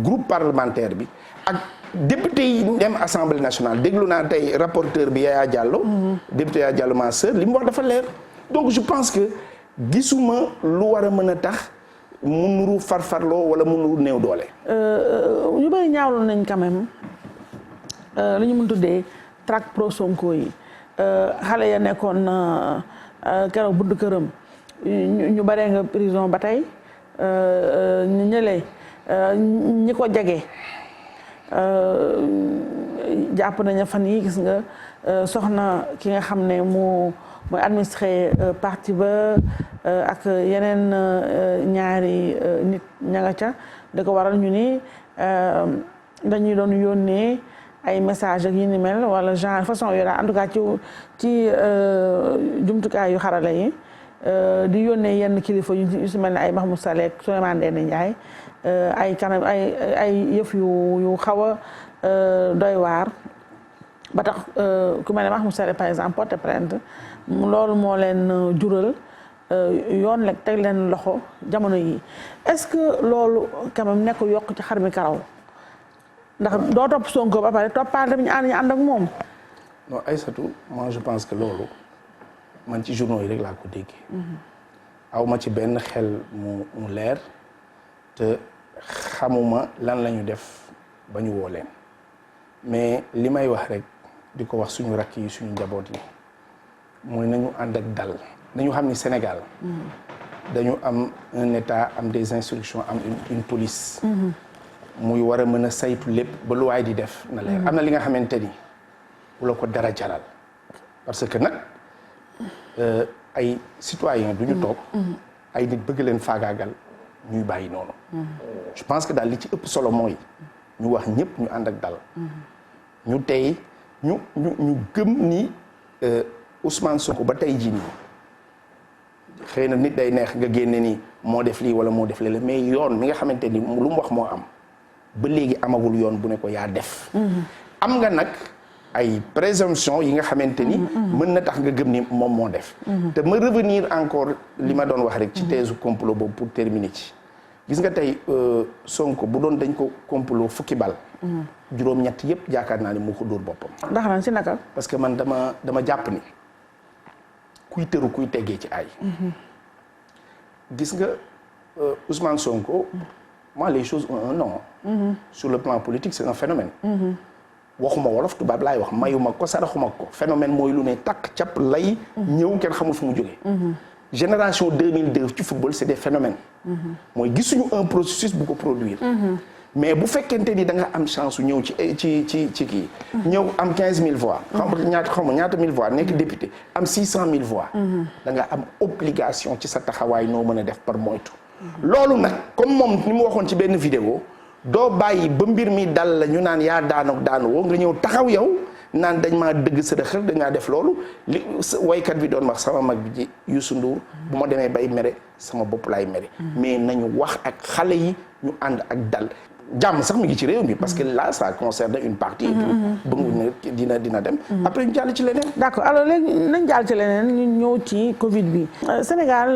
groupe parlementaire bi ak. député yi dem assemblée nationale déglu naa tey rapporteur bi Yaya Diallo. député Yaya Diallo ma sœur li mu wax dafa leer. donc je pense que gisuma lu war a mën a tax mu nuru farfarloo wala mu nuru néew doole. ñu bëri ñaawlu nañ quand même li ñu mën tuddee traque pro Sonko yi xale ya nekkoon keroog budd këram ñu baree nga prison ba tey ñu ñëlee ñi ko jege. jàpp nañu fan yi gis nga soxna ki nga xam ne mooy administré parti ba ak yeneen ñaari nit ña nga ca da ko waral ñu ni dañuy doon yónnee ay message ak yi ni mel wala genre façon yooyu daal en tout cas ci jumtukaay yu xarala yi di yónnee yenn kilifa yu si mel ne ay Mahmoud Saleh Souleymane Ndéné Ndiaye ay kanam ay yëf yu xaw a doy waar ba tax ku mel ne Mahmoud Saleh par exemple porte plainte loolu moo leen jural yoon lekk teg leen loxo jamono yi est-ce que loolu quand même nekk yokk ci xar mi karaw ndax doo topp Sonko ba pare toppaal tamit ñu ànd ak moom. non Aïssatou moi je pense que loolu man ci journaux yi rek laa ko déggee. aw ma ci benn xel mu leer. te xamuma lan la ñu def ba ñu woo leen mais li may wax rek di ko wax suñu rakk yi suñu njaboot yi mooy nañu ànd ak dal nañu xam ni Sénégal dañu am un état am des instructions am une police muy war a mën a saytu lépp ba lu waay di def na leer am na li nga xamante ni bu la ko dara jaral parce que nag ay citoyens du ñu toog ay nit bëgg leen faagaagal ñuy bàyyi noonu. je pense que daal li ci ëpp solo mooy ñu wax ñëpp ñu ànd ak dal. ñu tey ñu gëm ni Ousmane Sonko ba tey jii nii xëy na nit day neex nga génne ni moo def lii wala moo def lii mais yoon mi nga xamante ni lu mu wax moo am ba léegi amagul yoon bu ne ko yaa def. am nga nag ay présomption yi nga xamante ni. mën na tax nga gëm ni moom moo def. te ma revenir encore li ma doon wax rek ci thèse complot boobu pour terminer ci. gis nga tey Sonko bu doon dañ ko complot fukki bal. juróom-ñett yëpp jaakaar naa ni moo ko dóor boppam. ndax naan si naka. parce que man dama jàpp ni kuy tëru kuy teggee ci ay. gis nga Ousmane Sonko. moi les choses ont un nom. sur le plan politique c'est un phénomène. waxuma wolof tubaab laay wax mayuma ko saraxuma ko phénomène mooy lu ne takk cap lay ñëw kenn xamul fu mu jógee. génération 2002 ci football c'est des phénomènes. mooy gisuñu un processus bu ko produire. mais bu fekkente ni da nga am chance su ñëw ci kii. ñëw am 15000 voix. xam nga ñaata 1000 voix nekk député am 600000 voix. da nga am obligation ci sa taxawaay noo mën a def par moytu. loolu nag comme moom ni mu waxoon ci benn vidéo doo bàyyi ba mbir mi dal la ñu naan yaa daanu woo nga ñëw taxaw yow naan dañ maa dëgg sërëxal dañ maa def loolu li waykat bi doon wax sama mag bi ji Youssou Ndour bu ma demee bay mere sama bopp laay mere mais nañu wax ak xale yi ñu ànd ak dal jàmm sax mi ngi ci réew mi parce que là ça concerne une partie bëgg dina dem après ñu jàll ci leneen d'accord alors léegi nañ jàll ci leneen ñu ñëw ci Covid bi Sénégal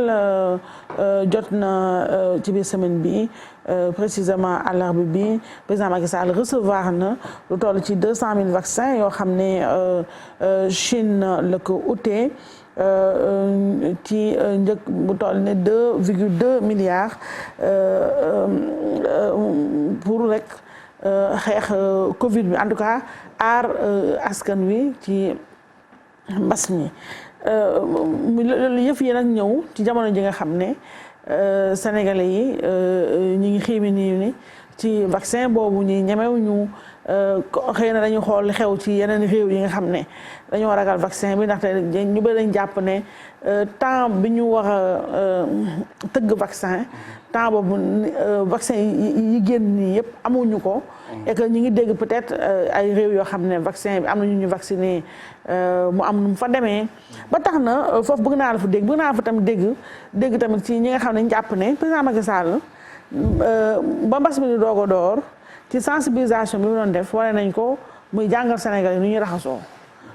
jot na ci biir semaine bi précisément àllarba bi président Macky Sall recevoir na lu toll ci 200 000 vaccins yoo xam ne Chine la ko utee ci njëg bu toll ne 2,2 milliards pour rek xeex Covid bi en tout cas aar askan wi ci mbas mi yëf yi nag ñëw ci jamono ji nga xam ne sénégalais yi ñi ngi xiimi ni ci vaccin boobu ñi ñemew ñu xëy na dañu xool xew ci yeneen réew yi nga xam ne dañoo ragal vaccin bi ndaxte ñu bëri dañ jàpp ne temps bi ñu war a tëgg vaccin temps boobu vaccin yi génn nii yëpp amuñu ko et que ñu ngi dégg peut-être ay réew yoo xam ne vaccin bi am na ñu vacciné mu am nu mu fa demee ba tax na foofu bëgg naa la fa dégg bëgg naa la fa tamit dégg tamit ci ñi nga xam ne ñu jàpp ne président Macky Sall ba mbas mi di doog a door ci sensibilisation bi mu doon def wane nañ ko muy jàngal Sénégal yi nu ñuy raxasoo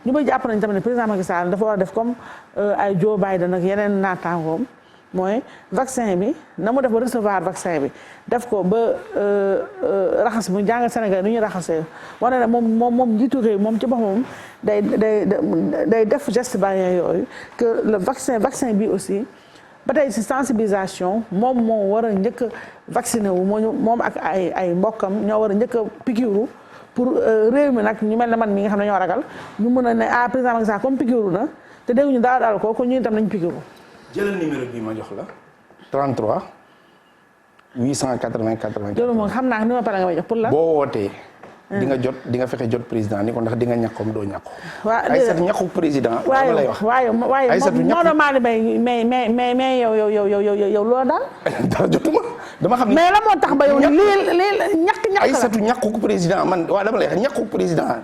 ñu bay jàpp nañ tamit ne président Macky Sall dafa war a def comme ay Joe Biden ak yeneen naataangoom mooy vaccin bi na mu def ba recevoir vaccin bi def ko ba raxas mu jàngal Sénégal yi nu ñuy raxasee wane ne moom njiitu réew moom ci boppam day def geste barrière yooyu que le vaccin bi aussi ba tey ci sensibilisation moom moo war a njëkk a vacciné wu moom ak ay mbokkam ñoo war a njëkk a pikiru pour réew mi nag ñu mel ne man mi nga xam ne ñoo ragal ñu mën a ne président Macky Sall comme pikiru na te dégguñu dara daal ko ñu itam nañ pikiru. jëlal numéro bi ma jox la 33 880 80. loolu moom xam naa ni ma pare nga may jox pour la. boo wootee. di nga fexe jot président ni ko ndax di nga ñàkkoom doo ñàkko. waaw Aïssatou ñàkku président. dama lay wax waaye Maodo Malick mais yow loolu daal. dara jotuma dama xam ne. mais la moo tax ba yow lii ñàkk la Aïssatou ñàkku président man waaw dama lay wax ñàkku président.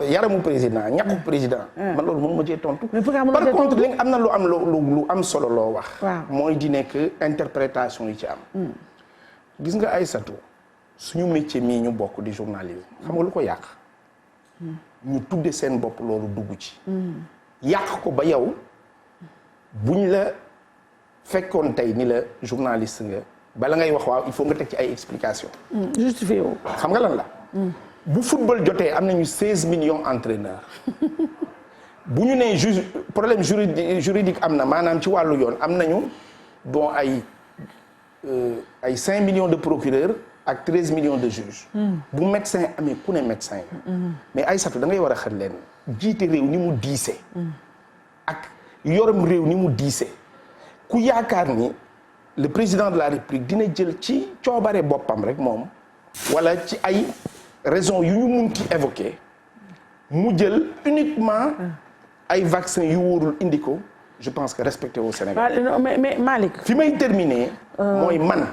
yaramu président ñàkku président. man loolu mënu ma cee tontu. par contre li am na lu am solo loo wax. mooy di nekk interprétation yi ci am. gis nga Aïssatou suñu métier mii ñu bokk di journalisme xam nga lu ko yàq ñu tudde seen bopp loolu dugg ci yàq ko ba yow buñ la fekkoon tey ni la journaliste nga bala ngay wax waaw il faut nga teg ci ay explication justifié wu xam nga lan la bu football jotee am nañu 16 millions entraîneurs bu ñu nee problème juridique am na maanaam ci wàllu yoon am nañu bon ay 5 millions de procureurs ak 13 millions de juges. bu médecin amee ku ne médecin mais Aïssatou da ngay war a xel leen jiite réew ni mu diise. ak yorum réew ni mu diise. ku yaakaar ni le président de la République dina jël ci coobare boppam rek moom wala ci ay raisons yu ñu munti évoquer mu jël uniquement ay vaccins yu wóorul indi ko. je pense que respecté au Sénégal. mais Malick. fi may terminer. mooy man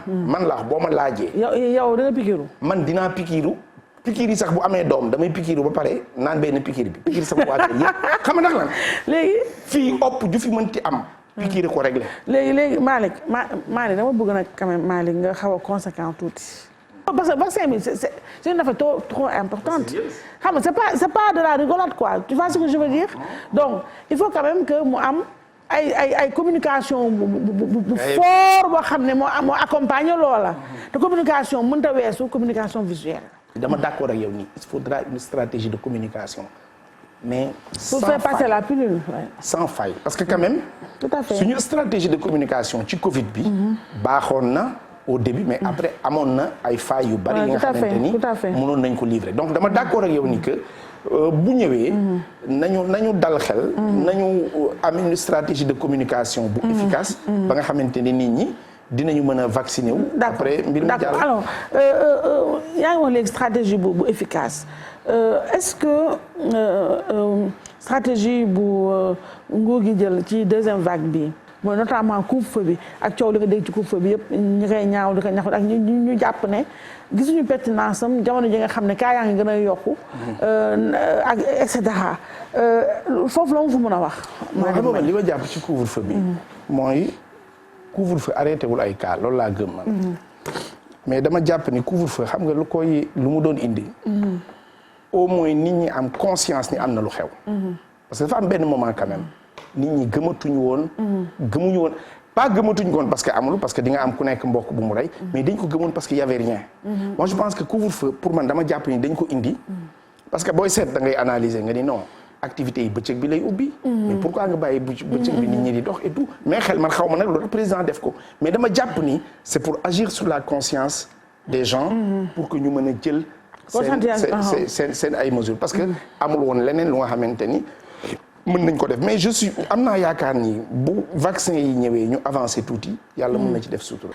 la boo ma laajee. yow dina pikiru. man dinaa pikiru. pikir yi sax bu amee doom damay pikiru ba pare naan benn pikir bi pikir sama waa kër yëpp xam nga ndax lan. léegi. fii opp ju fi mënti am. pikir ko réglé. léegi Malick dama bëgg nag quand même Malick nga xaw a conséquent tuuti. parce que vaccin bi c'est une affaire trop importante. xam nga c'est pas de la rigolade quoi tu vois ce que je veux dire. donc il faut quand même que mu am. ay communication bu fort boo xam ne moo accompagner loola te communication mënut a weesu communication visuelle. dama d'accord ak yow nii il faudra une stratégie de communication mais pour faire passer la pilule. sans faille parce que quand même. tout à fait suñu stratégie de communication ci Covid bi. baaxoon na au début mais après amoon na ay failles yu bari yi nga xamante ni mënoon nañ ko livrer donc dama d'accord ak yow ni que. bu ñëwee nañu dal xel nañu am une stratégie de communication bu efficace ba nga xamante ni nit ñi dinañu mën a vacciner wu après mbir mi jàll alors yaa ngi wax léegi stratégie bu efficace est-ce que stratégie bu nguur gi jël ci deuxième vague bi mooy notamment couvre-feu bi ak coow li nga dégg ci couvre-feu bi yëpp ñi koy ñaaw di ko ñaxut ak ñu jàpp ne gisuñu pertinence am jamono ji nga xam ne kaa yaa ngi gën a yokku ak et cetera foofu la mu fa mën a wax. xam nga li ma jàpp ci couvre-feu bi mooy couvre-feu arrêté wul ay cas loolu laa gëm man mais dama jàpp ni couvre-feu xam nga lu mu doon indi au moins nit ñi am conscience ni am na lu xew parce que dafa am benn moment quand même nit ñi gëmatuñu woon gëmuñu woon pas gëmatuñu woon parce que amul parce que di nga am ku nekk mbokk bu mu rey mais dañ ko gëmoon parce que y avait rien moi je pense que couvre-feu pour man dama jàpp ni dañ ko indi parce que booy seet da ngay analyser nga ni non activités yi bëccëg bi lay ubbi mais pourquoi nga bàyyi bëccëg bi nit ñi di dox et tout mais xel man xaw ma nag loolu président def ko mais dama jàpp ni c'est pour agir sur la conscience des gens pour que ñu mën a jël seen ay mesures parce que amul woon leneen lu nga xamante ni mën nañ ko def mais je am naa yaakaar ni bu vaccin yi ñëwee ñu avancé tuuti yàlla mën na ci def sutura.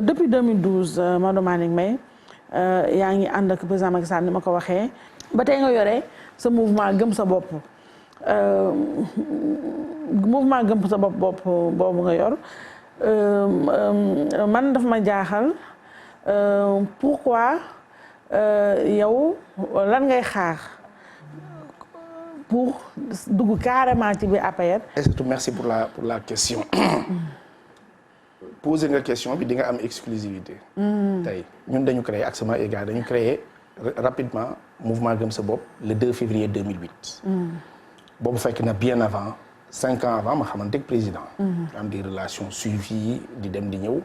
Depuis 2012 Maodo Malick Mbaye yaa ngi ànd ak président Macky Sall ni ma ko waxee ba tey nga yore sa mouvement gëm sa bopp boobu nga yor man daf ma jaaxal pourquoi yow lan ngay xaar pour dugg carrément ci biir APR. et surtout merci pour la question poser nga question bi di nga am exclusivité tey ñun dañu créer ak sama égard dañu créer rapidement mouvement gëm sa bopp le 2 février 2008 boobu fekk na bien avant 5 ans avant ma xamante ak président am des relations suivies di dem di ñëw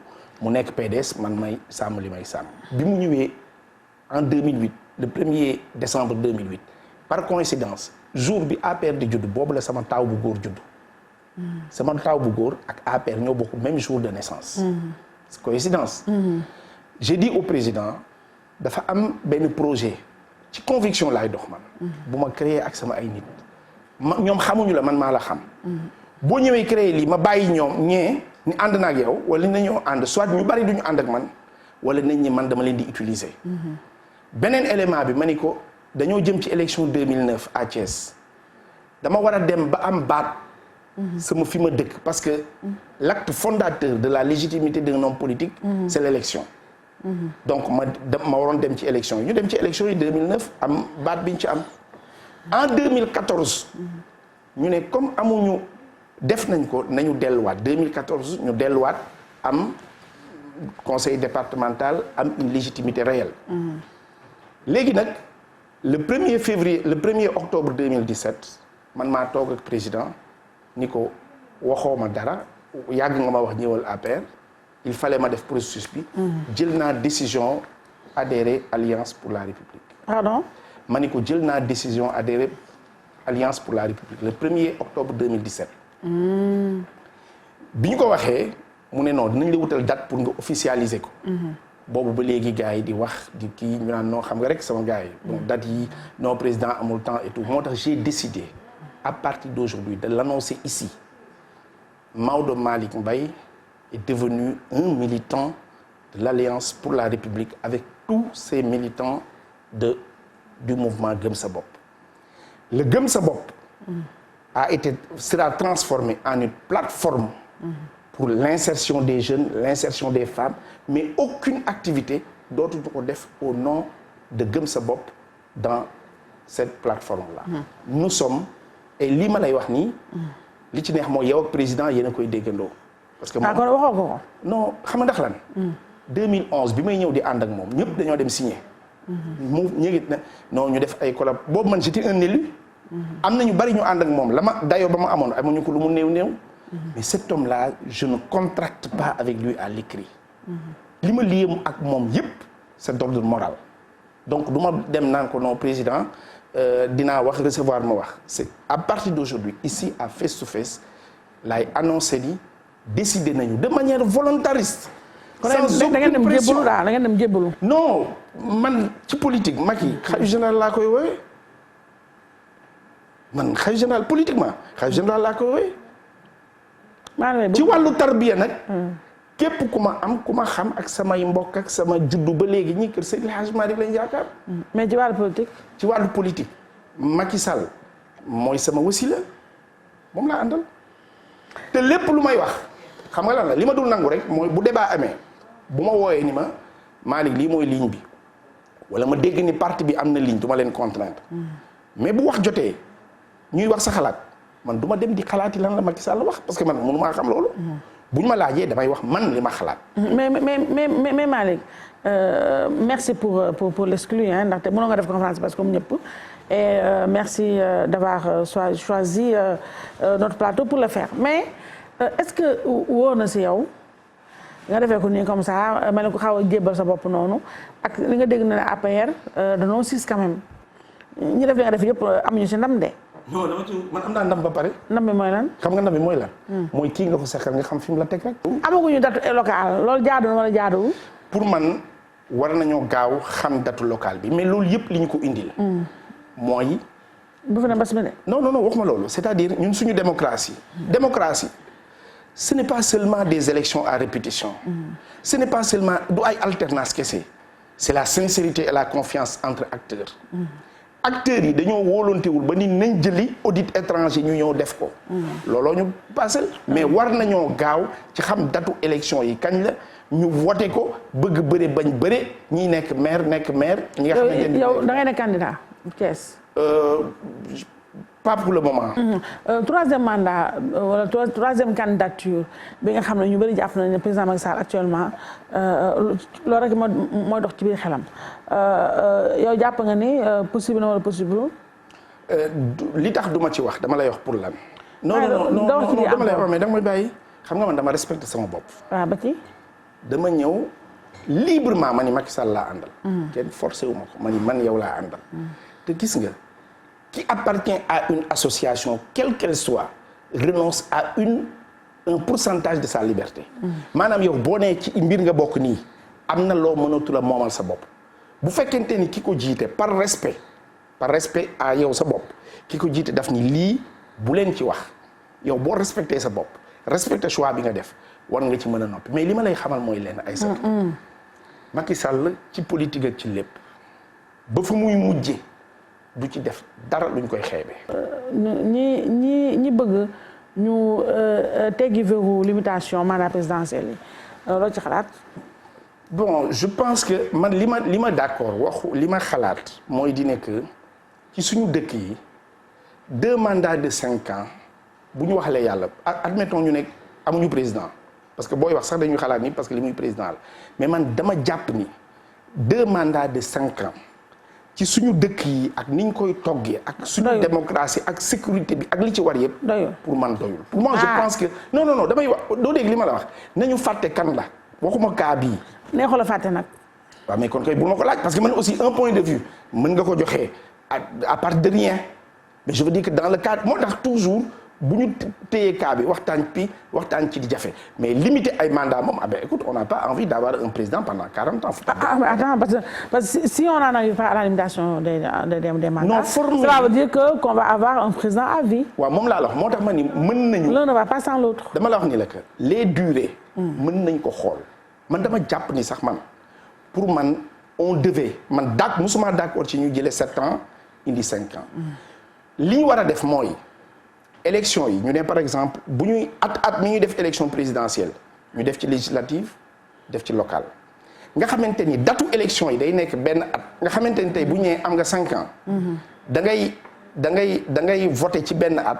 mu nekk PDS man may sàmm li may sàmm bi mu ñëwee en 2008 le 1er décembre 2008 par coïncidence jour bi APR di judd boobu la sama taaw bu góor judd sama taaw bu góor ak APR ñoo bokk même jour de naissance c'est coïncidence j'ai dit au président dafa am benn projet ci conviction laay dox man bu ma créer ak sama ay nit ñoom xamuñu la man maa la xam boo ñëwee créer lii ma bàyyi ñoom ñee ni ànd na ak yow wala nañoo ànd soit ñu bari duñu ànd ak man wala nañ ñi man dama leen di utiliser beneen élément bi ma ni ko dañoo jëm ci élection 2009 à Thiès dama war a dem ba am baat sama fi ma dëkk parce que l'acte fondateur de la légitimité d'un homme politique c'est l'élection donc ma waroon dem ci élection yi ñu dem ci élection yi 2009 am baat bi ñu ci am en 2014 ñu ne comme amuñu def nañ ko nañu delluwaat 2014 ñu delluwaat am conseil départemental am une légitimité réelle léegi nag le 1er octobre 2017 man maa toog ak président ni ko waxoo ma dara yàgg nga ma wax ñëwal APR il fallait ma def processus bi jël naa décision adhérer Alliance pour la République. Pardon. ma ni ko jël naa décision adhérer Alliance pour la République le 1er octobre 2017 bi ñu ko waxee mu ne non dinañ la wutal date pour nga officialiser ko boobu ba léegi gars yi di wax di kii ñu naan non xam nga rek sama gars yi bon date yi non président amul temps et tout moo tax j'ai décidé à partir d'aujourd'hui de l'annoncer ici Maodo Malick Mbaye est devenu un militant de l'Alliance pour la République avec tous ces militants du mouvement Gëm Sa Bopp. Le Gëm Sa Bopp sera transformé en une plateforme pour l'insertion des jeunes, l'insertion des femmes, mais aucune activité dootuñu ko def au nom de Gëm Sa Bopp dans cette plateforme-là. Nous sommes et lii ma lay wax nii li ci neex mooy yow ak président yéen a koy déggandoo. parce que kon waxoo ko. non xam nga ndax lan. 2011 bi may ñëw di ànd ak moom ñëpp dañoo dem signer. mu ñu ngi ne non ñu def ay collab boobu man j'étais un élu. am na ñu bari ñu ànd ak moom la ma dayoo ba ma amoon amuñu ko lu mu néew. mais cet homme-là je ne contracte pas avec lui à l'écrit. li ma lié ak moom yëpp c'est d'ordre moral. donc du ma dem naan ko non président. dinaa wax recevoir ma wax c'est à partir d'aujourd'hui ici à Face to Face laay annoncé ni décidé nañu de manière volontariste. sans aucune pression da ngeen dem jébbalu. non man ci politique Macky xalifa général laa koy woowee man xalifa général politiquement xalifa général laa koy woowee. ci wàllu tarbiya nag. képp ku ma am ku ma xam ak samay mbokk ak sama juddu ba léegi ñi kër Seydil Hadji Malick lañ yaakaar. mais ci wàllu politique. ci wàllu politique Macky Sall mooy sama wasila moom laa àndal. te lépp lu may wax xam nga lan la li ma dul nangu rek mooy bu débat amee bu ma wooyee ni ma Malick lii mooy ligne bi wala ma dégg ni parti bi am na ligne du ma leen contraindre mais bu wax jotee ñuy wax sa xalaat man du ma dem di xalaati lan la Macky Sall wax parce que man mënu maa xam loolu. bu ñu ma laajee damay wax man li ma xalaat. mais Malick merci pour l'exclu ndaxte mënoo nga def conférence parce que comme ñëpp et merci d'avoir choisi notre plateau pour le faire mais est-ce que wóor na si yow nga defee ko nii comme ça mel ni ko xaw a jébbal sa bopp noonu ak li nga dégg na ne APR danoo siis quand même ñi def li nga def yëpp amuñu si ndam de. non dama ci man am naa ndam ba pare. ndam bi mooy lan. xam nga ndam bi mooy lan. mooy kii nga ko seqal nga xam fi mu la teg rek. amaguñu date locale loolu jaadu na wala jaaduwul. pour man war nañoo gaaw xam date locale bi mais loolu yëpp li ñu ko indil. mooy. bu fa ne mbas mi de. non waxuma loolu c'est-à-dire ñun suñu démocratie. démocratie ce n'est pas seulement des élections à répétition. ce n'est pas seulement du ay alternance kese. c'est la sincérité et la confiance entre acteurs. acteurs yi dañoo wóolontewul ba ni nañ jëli audit étranger ñu ñëw def ko. looloo ñu passé mais war nañoo gaaw ci xam datu élection yi kañ la ñu voté ko bëgg bëre bañ bëre ñi nekk maire. ñi nga xamante ni yow da ngay nekk candidat Thiès. pas pour le moment. Troisième mandat wala troisième candidature bi nga xam ne ñu bëri jàpp nañu ne président Macky Sall actuellement loolu rek mooy dox ci biir xelam yow jàpp nga ni possible na wala possible. li tax duma ci wax dama lay wax pour lan. non dama lay wax mais danga may bàyyi xam nga man dama respecté sama bopp. waaw ba ci. dama ñëw librement ma ni Macky Sall laa àndal. kenn forcé wu ma ko ma ni man yow laa àndal. te gis nga. qui appartient à une association quelle qu'elle soit renonce à un pourcentage de sa liberté. maanaam yow boo nee ci mbir nga bokk nii am na loo mënatu la moomal sa bopp bu fekkente ni ki ko jiite par respect à yow sa bopp ki ko jiite daf ni lii bu leen ci wax yow boo respecté sa bopp respecté choix bi nga def war nga ci mën a noppi mais li ma lay xamal mooy leen ay sat Macky Sall ci politique ak ci lépp ba fu muy mujje du ci def dara luñ koy xeebee. ñi bëgg ñu teggi verrou limitation mandat présidentiel yi loo ci xalaat. bon je pense que man li ma d'accord waxu li ma xalaat mooy di nekk ci suñu dëkk yi 2 mandats de 5 ans bu ñu waxalee yàlla admettons ñu nekk amuñu président parce que booy wax sax dañuy xalaat ni parce que li muy président la mais man dama jàpp ni 2 mandats de 5 ans. ci suñu dëkk yi ak niñ koy toggee ak suñu démocratie ak sécurité bi ak li ci war yëpp pour man doyul pour moi je pense que non damay wax doo dégg li ma la wax nañu fàtte kan la waxuma kaa bii neexul a fàtte nag waaw mais kon kay bul ma ko laaj parce que man aussi un point de vue mën nga ko joxee à part de rien mais je veux dire que dans le cadre moo tax toujours bu ñu téyee cas bi waxtaan ci di jafe mais limiter ay mandat moom écoute on n'a pas envie d'avoir un président pendant 40 ans. Attends parce que si on n'en arrive pas à la limitation des mandats. non cela veut dire que qu'on va avoir un président à vie. waaw moom laa la wax moo tax ma ni mën nañu. l'un ne va pas sans l'autre. dama la wax ni la que les durées. mën nañ ko xool man dama jàpp ni sax man pour man on devait man musuma d'accord ci ñu jëlee 7 ans indi 5 ans. li ñu war a def mooy. élection yi ñu ne par exemple bu ñuy at mi ñuy def élection présidentielle ñu def ci législative def ci locale nga xamante ni datu élection yi day nekk benn at nga xamante ni tey bu ñu nee am nga 5 ans. da ngay voter ci benn at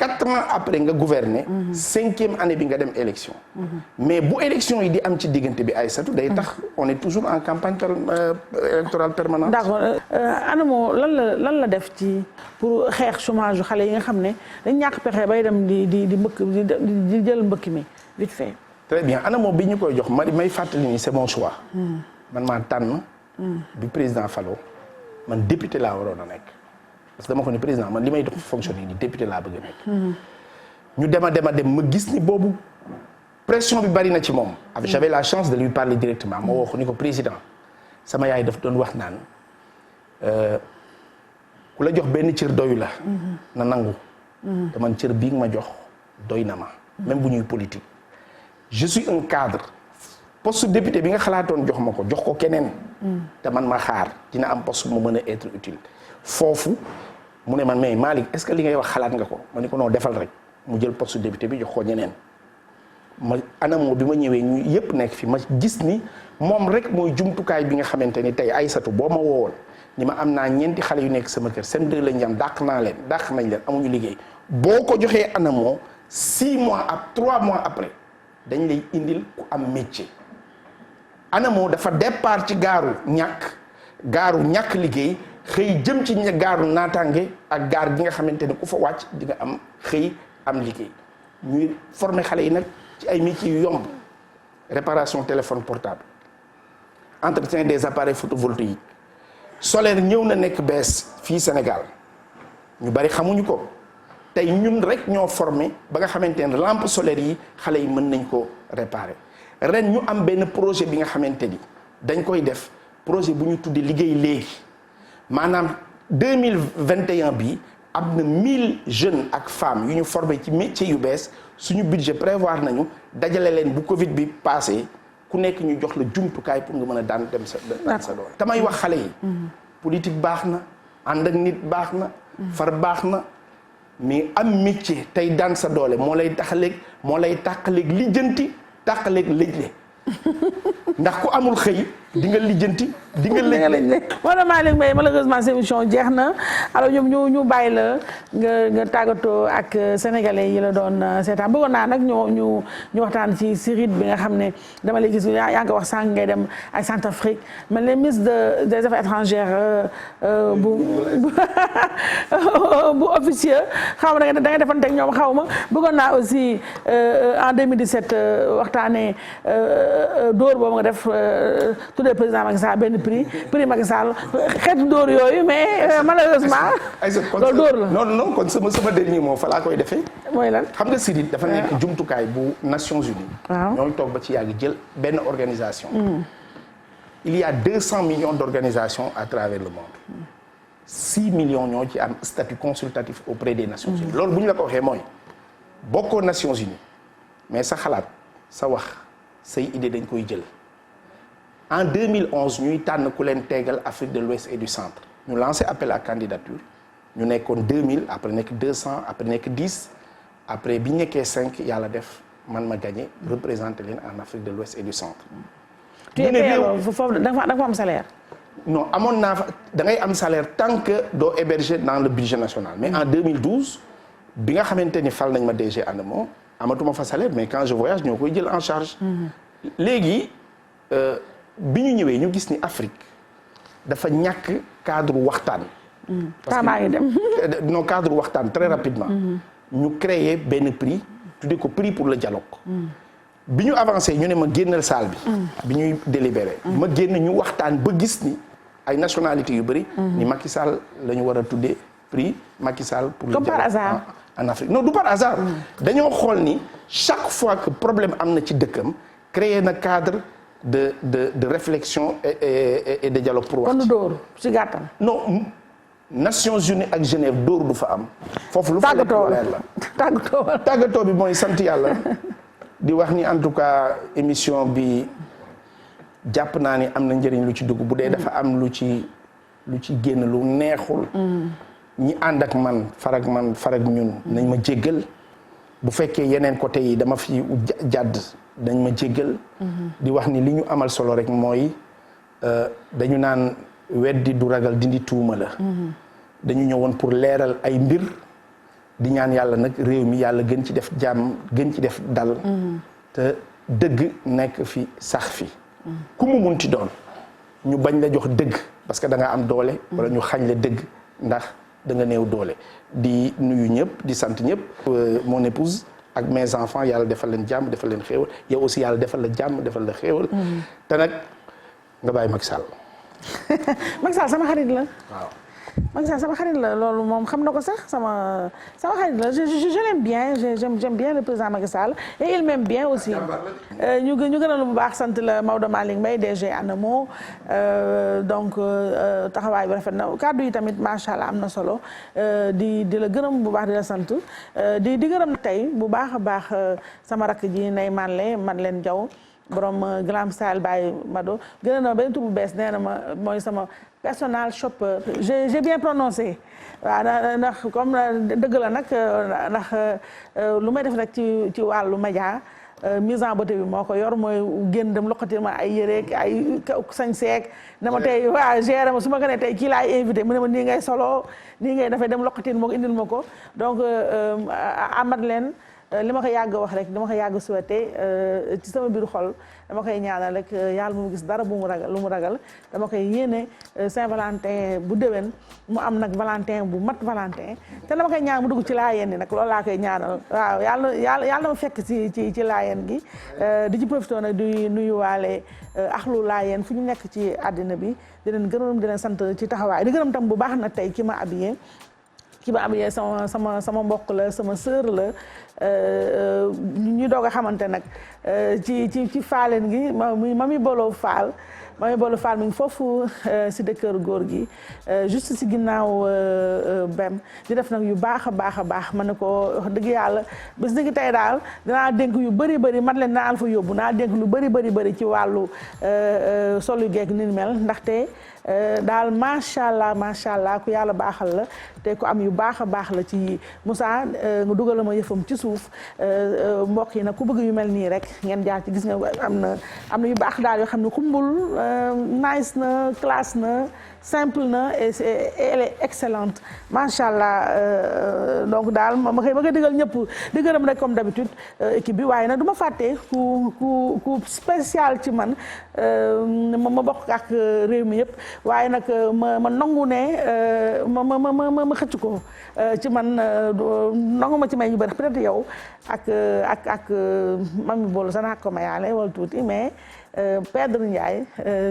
4 ans après nga gouverner. 5e année bi nga dem élection. mais bu élection yi di am ci diggante bi ay satu day tax on est toujours en campagne électorale permanente. d'accord ANAMO lan la def ci pour xeex chômage yu xale yi nga xam ne dañ ñàkk pexe bay dem di mbëkk di jël mbëkk mi vite fait. très bien ANAMO bi ñu koy jox may fàttali ni c'est mon choix. man maa tànn. bi président Fallo man député laa waroon a nekk. parce que dama ko ni président man li may dox fonctionner ni député laa bëgg a nekk. ñu dem ma gis ni boobu pression bi bari na ci moom. j'avais la chance de lui parler directement ma wax ni ko président sama yaay daf doon wax naan ku la jox benn cër doyu la. na nangu. te man cër bii nga ma jox doy na ma. même bu ñuy politique. je suis un cadre poste député bi nga xalaatoon jox ma ko jox ko keneen. te man ma xaar dina am poste mu mën a être utile foofu. mu ne man mais Malick est-ce que li ngay wax xalaat nga ko ma ni ko non defal rek mu jël poste député bi jox ko ñeneen ma ANAMO bi ma ñëwee ñu yëpp nekk fi ma gis ni moom rek mooy jumtukaay bi nga xamante ni tey Aïssatou boo ma woowoon ni ma am naa ñeenti xale yu nekk sama kër seen deux lañ am dàq nañ leen amuñu liggéey boo ko joxee ANAMO 6 mois ak 3 mois après dañ lay indil ku am métier ANAMO dafa départ ci gaaru ñàkk liggéey xëy jëm ci gaaru naataange ak gaar gi nga xamante ne ku fa wàcc di nga am xëy am liggéey ñuy former xale yi nag ci ay métiers yu yomb réparation téléphone portable entretien des appareils photovoltaïques solaire ñëw na nekk bees fii Sénégal ñu bari xamuñu ko tey ñun rek ñoo formé ba nga xamante ne lampe solaire yi xale yi mën nañ ko réparer ren ñu am benn projet bi nga xamante ni dañ koy def projet bu ñu tuddi liggéey léegi maanaam 2021 bi am na 1000 jeunes ak femmes yu ñu formé ci métier yu bees suñu budget prévoir nañu dajale leen bu Covid bi passé ku nekk ñu jox la jumtukaay pour nga mën a daan sa doole. damay wax xale yi. politique baax na ànd ak nit baax na. far baax na mais am métier tey daan sa doole moo lay tàqaleeg lijjanti tàqaleeg lëjle ndax ku amul xëy di nga lijjanti di nga lëjle. Maodo Malick Mbaye malheureusement cette émission jeex na alors ñoom ñu bàyyi la nga tàggatoo ak sénégalais yi la doon seetaan bëggoon naa nag ñu waxtaan ci rite bi nga xam ne dama lay gis yaa ngi wax sànq ngay dem ak Centrafrique mel ne ministre des affaires étrangères bu officieux xaw ma da nga defante ak ñoom xaw ma bëggoon naa aussi en 2017 waxtaanee dóor boobu nga def tuddee président Macky Sall benn prix Macky Sall xeetu dóor yooyu mais malheureusement. loolu dóor la non kon sama dernier mot fa laa koy defee. mooy lan xam nga CIRID dafa nekk jumtukaay bu Nations Unies. waaw ñooy toog ba ci yàgg jël benn organisation. il y a 200 millions d'organisations à travers le monde. 6 millions ñoo ci am statut consultatif auprès des Nations Unies. loolu bu ñu la ko waxee mooy bokkoo Nations Unies mais sa xalaat sa wax say idée dañ koy jël. en 2011 ñuy tànn ku leen tegal Afrique de l'Ouest et du Centre ñu lancé appel à candidature ñu nekkoon 2000 après nekk 200 après nekk 10 après bi ñu nekkee 5 yàlla def man ma gagné représenté leen en Afrique de l'Ouest et du Centre. tu es foofu da nga fa am salaire. non amoon naa fa da ngay am salaire tant que doo héberger dans le budget national mais en 2012 bi nga xamante ni fal nañ ma DG ANAMO amatuma fa salaire mais quand je voyage ñoo koy jël en charge. léegi. bi ñu ñëwee ñu gis ni Afrique dafa ñàkk cadre waxtaan. parce que non cadre waxtaan très rapidement. ñu créer benn prix tuddee ko prix pour le dialogue. bi ñu avancé ñu ne ma génnal salle bi. bi ñuy délibéré. ma génn ñu waxtaan ba gis ni ay nationalités yu bëri. ni Macky Sall la ñu war a tuddee prix Macky Sall pour le dialogue. comme par hasard en Afrique non du par hasard. dañoo xool ni chaque fois que problème am na ci dëkkam créer na cadre. de réflexion et de dialogue pour wax. kon dóor ci gàttal. non Nations Unies ak Genève dóor du fa am. foofu lu fa leer la tàggatoo bi mooy sant yàlla. di wax ni en tout cas émission bi jàpp naa ni am na njëriñ lu ci dugg bu dee dafa am lu ci génn lu neexul. ñi ànd ak man farag ñun nañ ma jéggal bu fekkee yeneen côté yi dama fi jàdd. dañ ma jéggal di wax ni li ñu amal solo rek mooy dañu naan weddi du ragal dindi tuuma la dañu ñëwoon pour leeral ay mbir di ñaan yàlla nag réew mi yàlla gën ci def jàmm gën ci def dal te dëgg nekk fi sax fi ku mu munti doon ñu bañ la jox dëgg parce que da nga am doole wala ñu xañ la dëgg ndax da nga néew doole di nuyu ñëpp di sant ñëpp mon épouse ak mes enfants yàlla defal leen jàmm defal leen xéewal yow aussi yàlla defal la jàmm defal la xéewal te nag nga bàyyi Macky Sall. Macky Sall sama xarit la. waaw Macky Sall sama xarit la loolu moom xam na ko sax sama xarit la je l'aime bien j'aime bien le président Macky Sall et il m'aime bien aussi. ñu gën a lu bu baax sant la Maodo Malick Mbaye DG ANAMO donc taxawaay bi rafet na kàddu yi tamit macha allah am na solo di la gërëm bu baax di la sant di gërëm tey bu baax a baax sama rakk ji Ndeye Madeleine Diaw borom Glam Style by Mado gën na benn tur bu bees nee na ma mooy sama personal shopper j'ai bien prononcé waaw ndax comme dëgg la nag ndax lu may def rek ci wàllu média mise en beauté bi moo ko yor mooy génn dem loqati ma ay yëreeg ay sañ seek na ma tey waa géré ma su ma gënee tey kii laay invité mu ne ma nii ngay solo nii ngay dafay dem loqatin moo ko indil ma ko donc amat leen li ma ko yàgg wax rek li ma ko yàgg souhaité ci sama biir xol dama koy ñaanal rek yàlla mu gis dara bu mu ragal lu mu ragal dama koy yéene Saint-Valentin bu déwén mu am nag Valentin bu mat Valentin te dama koy ñaan mu dugg ci laayeen ni nag loolu laa koy ñaanal waaw yàlla ma fekk ci laayeen gi di ci profité nag di nuyuwaale axlu laayeen fu ñu nekk ci àddina bi di leen gërëm di leen sant ci taxawaay di gërëm tam bu baax nag tey ki ma habillé sama mbokk la sama sœur la ñu doog a xamante nag ci faaleen gi Mami Bolo Fall mi ngi foofu si dëkkër góor gi juste si ginnaaw bem di def nag yu baax a baax ma ne ko wax dëgg yàlla bés ni ki tey daal dinaa dénk yu bëri mat leen naa fa yóbbu naa dénk lu bëri ci wàllu sol yu geek ni mel ndaxte daal macha allah ku yàlla baaxal la te ku am yu baax a baax la ci Moussa nga dugal ma yëfam ci suuf mbokk yi nag ku bëgg yu mel nii rek ngeen jaar ci gis nga am na yu baax daal yoo xam ne xumbul nice na classe na simple na et elle est excellente macha allah donc daal ma koy digal ñëpp di gërëm rek comme d'habitude équipe bi waaye nag du ma fàtte ku spécial ci man ma bokk ak réew mi yëpp waaye nag ma nangu ne ma xëcc ko ci man nangu ma ci may ñu bëri peut-être yow ak Mami Bolo sa naa ko mayaale wala tuuti mais Pedro Ndiaye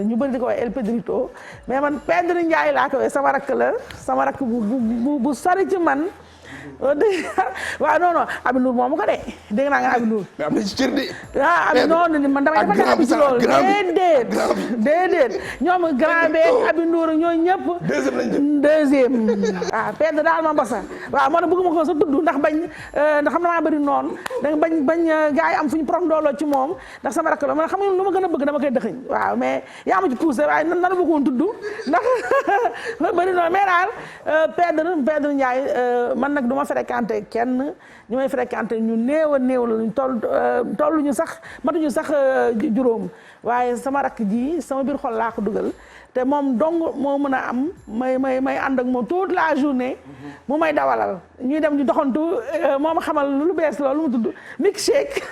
ñu bëri di ko wax El Pedrito mais man Pedro Ndiaye laa ko wax sama rakk bu sori ci man waaw non Abi Nour moomu ko de dégg naa nga Abi Nour. mais am na ci cër de. ah Abi non man damay dafa Abi ci loolu déedéet ñoom grand beeg Abi Nour ñoo ñëpp. deuxième waaw Pedro daal ma mbasa waaw moo tax bëgguma ko sa tudd ndax xam na maa bëri noonu da bañ gars yi am fu ñu prof ndooloo ci moom ndax sama rakk la man xam nga lu ma gën a bëgg dama koy dëxëñ waaw mais yaa ma ci poussé waaye nan la bëggoon tudd ndax bëri noonu mais daal Pedro Ndiaye man nag du ma fréquenté kenn ñu may fréquenté ñu néew la ñu tollu ñu sax matuñu sax juróom waaye sama rakk ji sama biir xol laa ko dugal te moom dong moo mën a am may ànd ak moom toute la journée mu may dawalal ñuy dem ñu doxantu moo ma xamal lu bees loolu mu tudd milkshake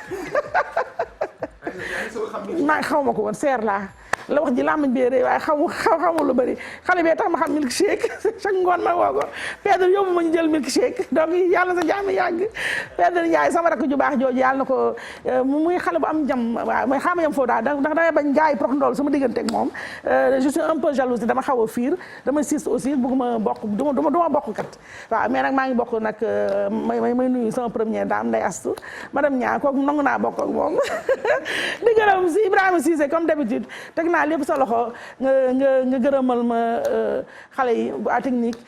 maa xaw ma ko woon seer laa la wax ji làmmiñ bee rëy waaye xamu lu bëri xale bee tax ma xam milkshake chaque ngoon ma woo ko Pedro yóbbu ma ñu jël milkshake donc yàlla sa jàmm yàgg Pedro Ndiaye sama rakk ju baax jooju yàlla na ko muy xale bu am jam waaw mooy xaama yam foofu daal ndax damay bañ gars yi prox ndool sama diggante ak moom je suis un peu jalouse dama xaw a fiir dama sis aussi bëgguma bokk duma bokk kat waaw mais nag maa ngi bokk nag may nuyu sama première dame Ndeye Astou madame Niang kooku nangu naa bokk ak moom di gërëm si Ibrahima Cissé comme d'habitude naa lépp sa loxo nga gërëmal ma xale yi bu technique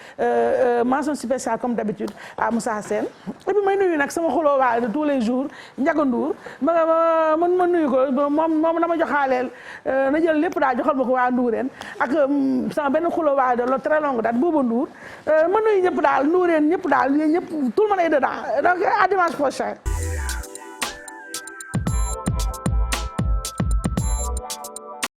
mention spéciale comme d'habitude à Moussa Sène et puis may nuyu nag sama xuloo waale de tous les jours Ndiaga Ndour ma nuyu ko moom na ma joxaaleel na jël lépp daal joxal ma ko waa Ndourène ak sama benn xuloo waale de lo très longue date Bouba Ndour ma nuyu ñëpp daal Ndourène ñëpp daal ñëpp tout le monde est dedans donc à dimanche prochain